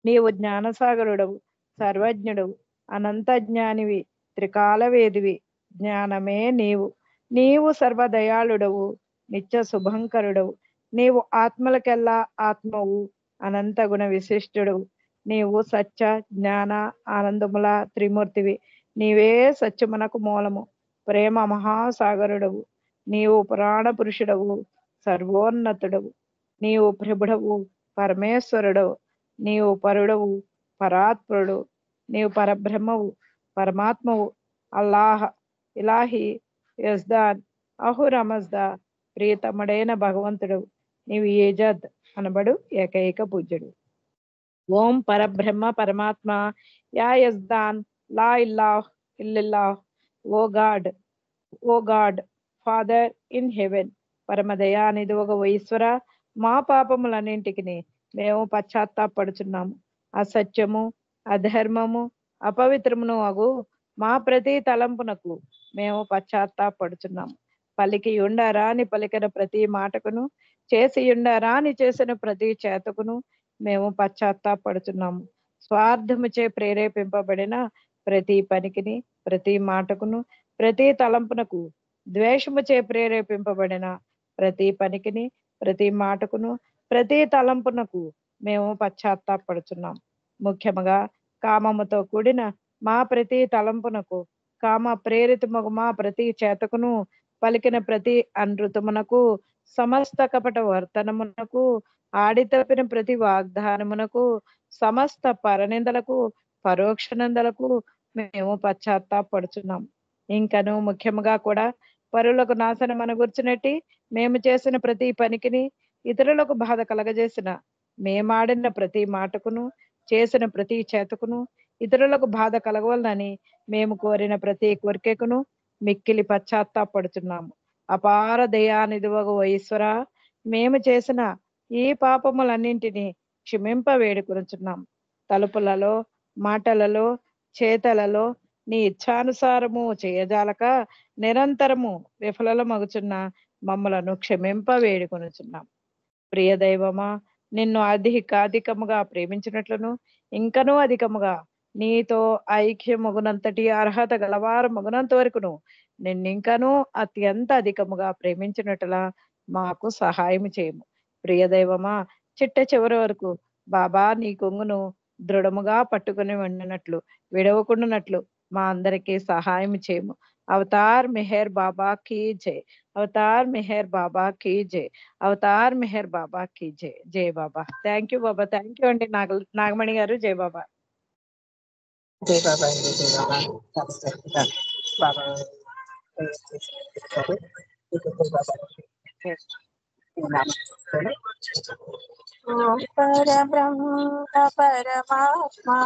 నీవు జ్ఞానసాగరుడవు, సర్వజ్ఞుడవు, అనంత జ్ఞానివి, త్రికాలవేదివి. జ్ఞానమే నీవు. నీవు సర్వదయాళుడవు, నిత్య శుభంకరుడవు. నీవు ఆత్మలకెల్లా ఆత్మవు, అనంత గుణ విశిష్టుడవు. నీవు సత్య జ్ఞాన ఆనందముల త్రిమూర్తివి. నీవే సత్యమునకు మూలము, ప్రేమ మహాసాగరుడవు. నీవు పురాణ పురుషుడవు, సర్వోన్నతుడవు. నీవు ప్రభుడవు, పరమేశ్వరుడవు. నీవు పరుడవు, పరాత్పరుడు. నీవు పరబ్రహ్మవు, పరమాత్మవు. అల్లాహ్, ఇలాహి, యజ్దాన్, అహురమజ్దా, ప్రియతముడైన భగవంతుడు. నీవు ఏజద్ అనబడు ఏకైక పూజ్యుడు. ఓం పరబ్రహ్మ పరమాత్మ, యా యజ్దాన్, లా ఇల్లాహ్ ఇల్లిల్లాహ్. ఓ గాడ్ ఫాదర్ ఇన్ హెవెన్, పరమదయానిధి ఒక ఈశ్వర, మా పాపములన్నింటికి మేము పశ్చాత్తాపడుచున్నాము. అసత్యము, అధర్మము, అపవిత్రమును అగు మా ప్రతి తలంపునకు మేము పశ్చాత్తాపడుచున్నాము. పలికి ఉండరాని పలికిన ప్రతి మాటకును, చేసి ఉండరాని చేసిన ప్రతి చేతకును మేము పశ్చాత్తాపడుచున్నాము. స్వార్థముచే ప్రేరేపింపబడిన ప్రతి పనికిని, ప్రతి మాటకును, ప్రతి తలంపునకు, ద్వేషముచే ప్రేరేపింపబడిన ప్రతి పనికిని, ప్రతి మాటకును, ప్రతి తలంపునకు మేము పశ్చాత్తాపడుచున్నాం. ముఖ్యముగా కామముతో కూడిన మా ప్రతి తలంపునకు, కామ ప్రేరితముగు మా ప్రతి చేతకును, పలికిన ప్రతి అనృతమునకు, సమస్త కపట వర్తనమునకు, ఆడి తప్పిన ప్రతి వాగ్దానమునకు సమస్త పరనిందలకు పరోక్ష నిందలకు మేము పశ్చాత్తాపడుచున్నాం. ఇంకను ముఖ్యముగా కూడా పరులకు నాశనం అనుగుర్చినట్టి మేము చేసిన ప్రతి పనికిని ఇతరులకు బాధ కలగజేసిన మేమాడిన ప్రతి మాటకును చేసిన ప్రతి చేతకును ఇతరులకు బాధ కలగవలనని మేము కోరిన ప్రతి కోరికకును మిక్కిలి పశ్చాత్తాపడుచున్నాము. అపార దయానిధివగు ఈశ్వర, మేము చేసిన ఈ పాపములన్నింటినీ క్షమింప వేడుకొనుచున్నాం. తలుపులలో, మాటలలో, చేతలలో నీ ఇచ్ఛానుసారము చేయజాలక నిరంతరము విఫలమగుచున్న మమ్మలను క్షమింప వేడుకొనుచున్నాం. ప్రియ దైవమా, నిన్ను అధికాధికముగా ప్రేమించినట్లును ఇంకనూ అధికముగా నీతో ఐక్యమగునంతటి అర్హత గలవారు మగునంత వరకును నిన్నింకనూ అత్యంత అధికముగా ప్రేమించినట్లా మాకు సహాయం చేయము. ప్రియ దైవమా, చిట్ట చివరి వరకు బాబా నీ కొంగును దృఢముగా పట్టుకుని ఉండినట్లు విడవకుండానట్లు మా అందరికీ సహాయం చేయము. అవతార్ మెహర్ బాబా కీ జై. అవతార్ మెహర్ బాబా కీ జై. అవతార్ మెహర్ బాబా కీ జై. జై Baba. Thank you Baba. Thank you అండి నాగమణి గారు. జై బాబా. జై బాబా అండి. జై బాబా. బాబా పరబ్రహ్మ పరమాత్మా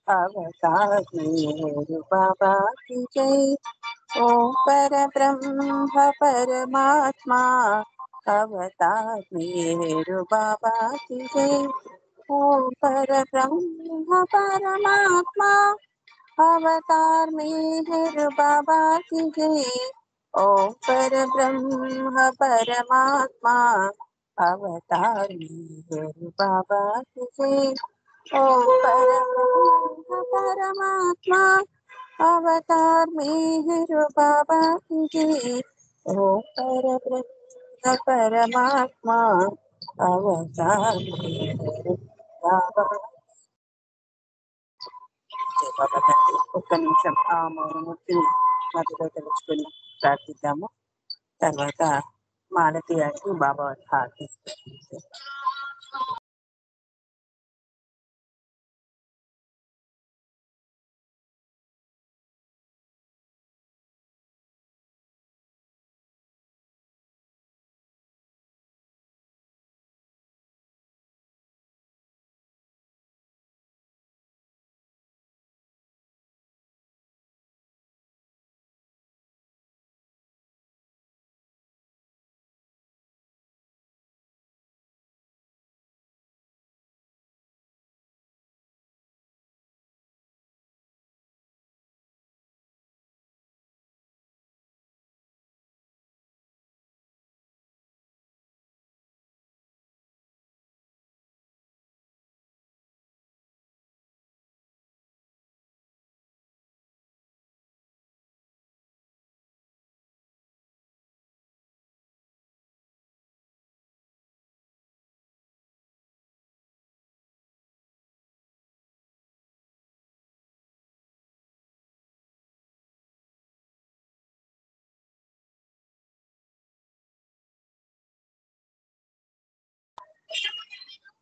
అవతార్ మేరు బాబా की जय. ओम परब्रह्म परमात्मा अवतार मेरु बाबा की जय. ओम परब्रह्म परमात्मा अवतार मेरु बाबा की जय. ओम परब्रह्म परमात्मा अवतार मेरु बाबा की जय. ओम परब्रह्म परमात्मा अवतार मेरु बाबा की जय. ओम परब्रह्म परमात्मा अवतार मेरु बाबा. బాబా తండ్రి, ఒక్క నిమిషం ఆ మౌనమూర్తిని మధ్యలో తెలుసుకుని ప్రార్థిద్దాము. తర్వాత మాలతి గారికి బాబా హారతి ఇస్తారు.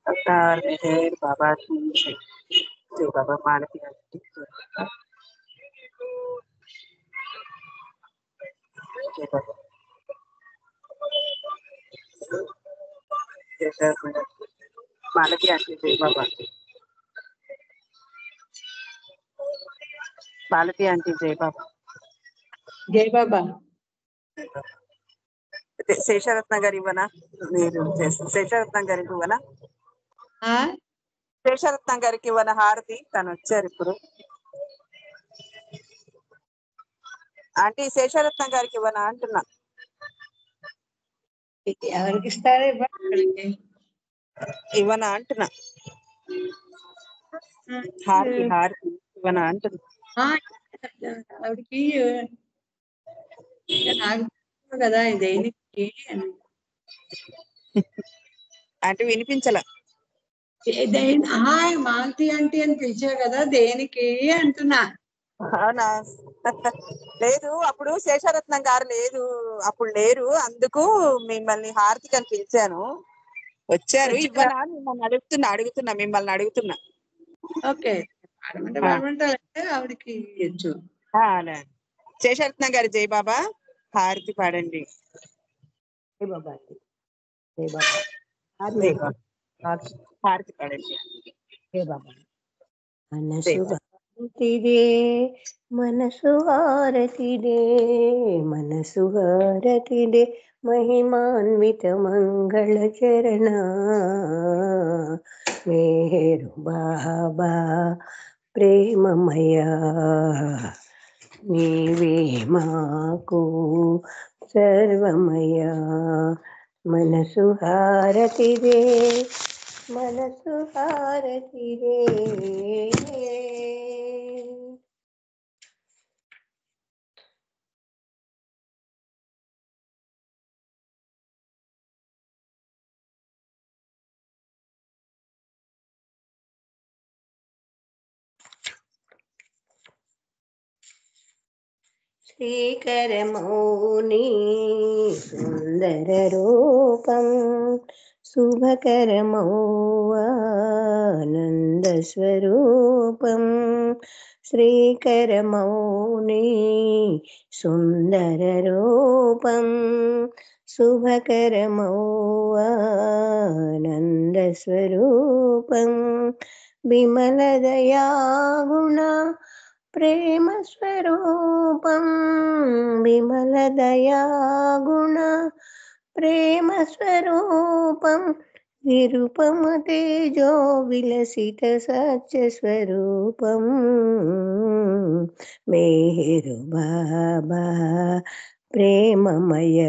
అవతార్ మెహర్ బాబా की जय. జై బాబా. మాలతి గారికి జై బాబా. మాలతి అంటే జై బాబా. మాలతి అంటే జై బాబా. జై బాబా. శేషరత్న గారు ఇవ్వనా? మీరు శేషరత్న గారికి ఇవ్వనా? శేషరత్న గారికి ఇవ్వన హారతి? తను వచ్చారు ఇప్పుడు. ఆంటీ శేషరత్న గారికి ఇవ్వనా అంటున్నా. ఎవరికి ఇస్తారో ఇవ్వనా అంటున్నా. హారతి హారతి ఇవ్వనా అంటున్నా. ఆవిడకి కదా దేనికి అంటే వినిపించలా. మాలతి ఆంటీ అని పిలిచావు కదా, దేనికి అంటున్నా. అవునా? లేదు, అప్పుడు శేషరత్నం గారు లేదు, అప్పుడు లేరు, అందుకు మిమ్మల్ని హారతికి అని పిలిచాను. వచ్చారు వచ్చారా? ఇవ్వనా మిమ్మల్ని అడుగుతున్నా ఓకే పాడమంటే ఆవిడకి ఇవ్వచ్చు. శేషరత్న గారు జై బాబా హారతి పాడండి. జై బాబా జై బాబా జై బాబా హారతి పాడండి. జై బాబా. మనసు హారతిదే మనసు హారతిదే మనసు హారతిదే మహిమాన్విత మంగళ చరణ మేరు బాబా ప్రేమమయ నీవే మాకు సర్వమయ మనసు హారతిదే మనసు హారతిదే. శ్రీకరమౌని సుందర రూపం శుభకరమౌ ఆనంద స్వరూపం శ్రీకరమౌని సుందర రూపం శుభకరమౌ ఆనంద స్వరూపం విమల దయాగుణ ప్రేమ స్వరూపం విమల దయాగుణ ప్రేమ స్వరూపం నిరుపమ తేజో విలసిత సత్య స్వరూపం మేరు బాబా ప్రేమమయ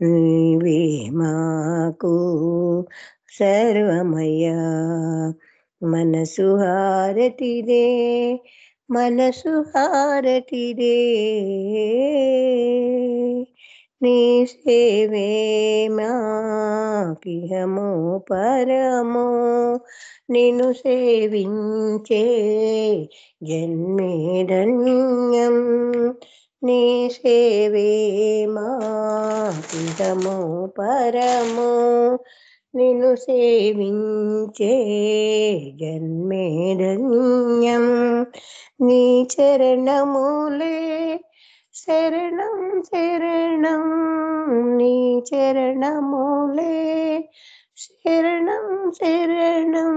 నీవే మాకు సర్వమయ మనసు హారతిదే మనసు హారతిదే నీ సేవే మాకిహము పరము నిన్ను సేవించే జన్మే ధన్యం నీ సేవే మాకిహము పరము నిన్ను సేవించే జన్మే ధన్యం నీ చరణములే శరణం శరణం నీ చరణములే శరణం శరణం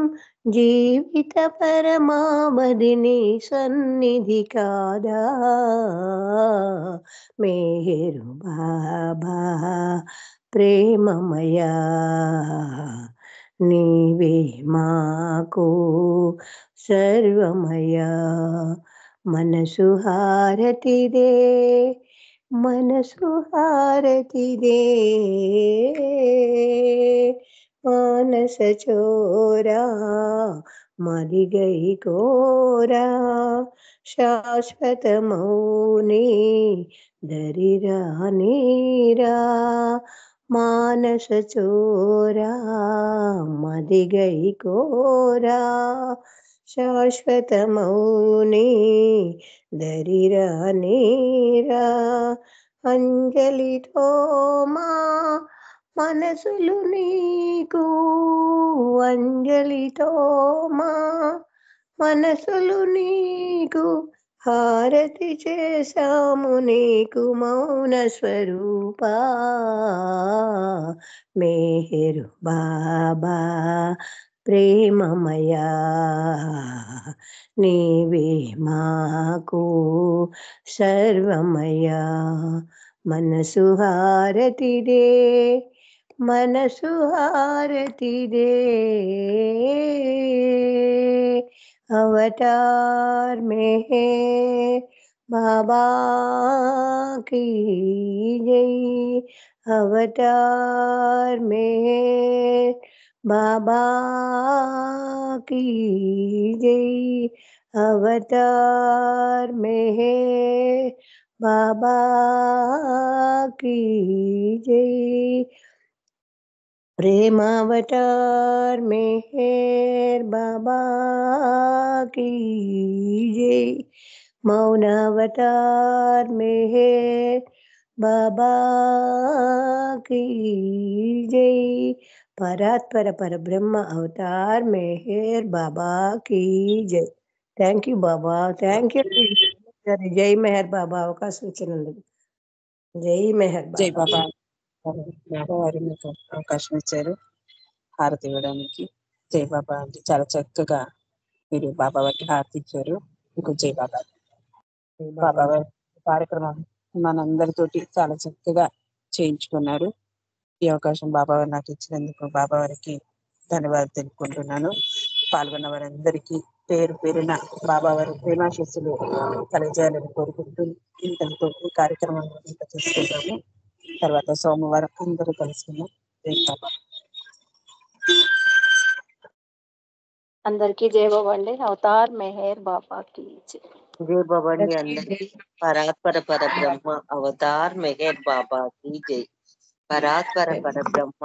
జీవిత పరమావధి నీ సన్నిధి కాదా మేరు బాబా ప్రేమమయా నీవే మాకు సర్వమయా మనసు హారతిదే మనసు హారతిదే మానస చోరా మదిగై కోరా శాశ్వత మౌని దరిరా నీరా మానస చోరా మదిగై కోరా శాశ్వత మౌని దరిరా నీరా అంజలితో మా మనసులు నీకు అంజలితో మా మనసులు నీకు హారతి చేశాము నీకు మౌన స్వరూపా మేరు బాబా ప్రేమమయా నీవే మాకు సర్వమయా మనసు హారతిదే మనసు హారతిదే अवतार में है बाबा की जय अवतार में है बाबा की जय अवतार में है बाबा की जय प्रेमावतार मेहर बाबा की जय मौनावतार मेहर బాబా की जय పరాత్పర పరబ్రహ్మ అవతార్ మెహర్ బాబా की जय thank you Baba thank you జై మెహర్ బాబా అవకాశం ఇచ్చినందుకు జై మెహర్ జై బాబా బాబా బాబా వారు మీకు అవకాశం ఇచ్చారు హారతి ఇవ్వడానికి. జై బాబా అంటే చాలా చక్కగా మీరు బాబా వారికి హారతి ఇచ్చారు. మీకు జై బాబా. జై బాబా బాబా వారి కార్యక్రమం మనందరితోటి చాలా చక్కగా చేయించుకున్నారు. ఈ అవకాశం బాబా వారు నాకు ఇచ్చినందుకు బాబా వారికి ధన్యవాదాలు తెలుపుకుంటున్నాను. పాల్గొన్న వారందరికీ పేరు పేరున బాబా వారి ప్రేమాశస్సులు కలిగజేయాలని కోరుకుంటూ ఇంతటితో ఈ కార్యక్రమం ఇంత చేసుకుంటాము. తర్వాత సోమవారం అందరూ కలుసుకున్నాం. జై బాబా. అందరికీ జై బాబా అండి. అవతార్ మెహర్ బాబాకి జై. జై బాబా అండి అందరికి. పరాత్పర పరబ్రహ్మ అవతార్ మెహర్ బాబా की जय. పరాత్పర పరబ్రహ్మ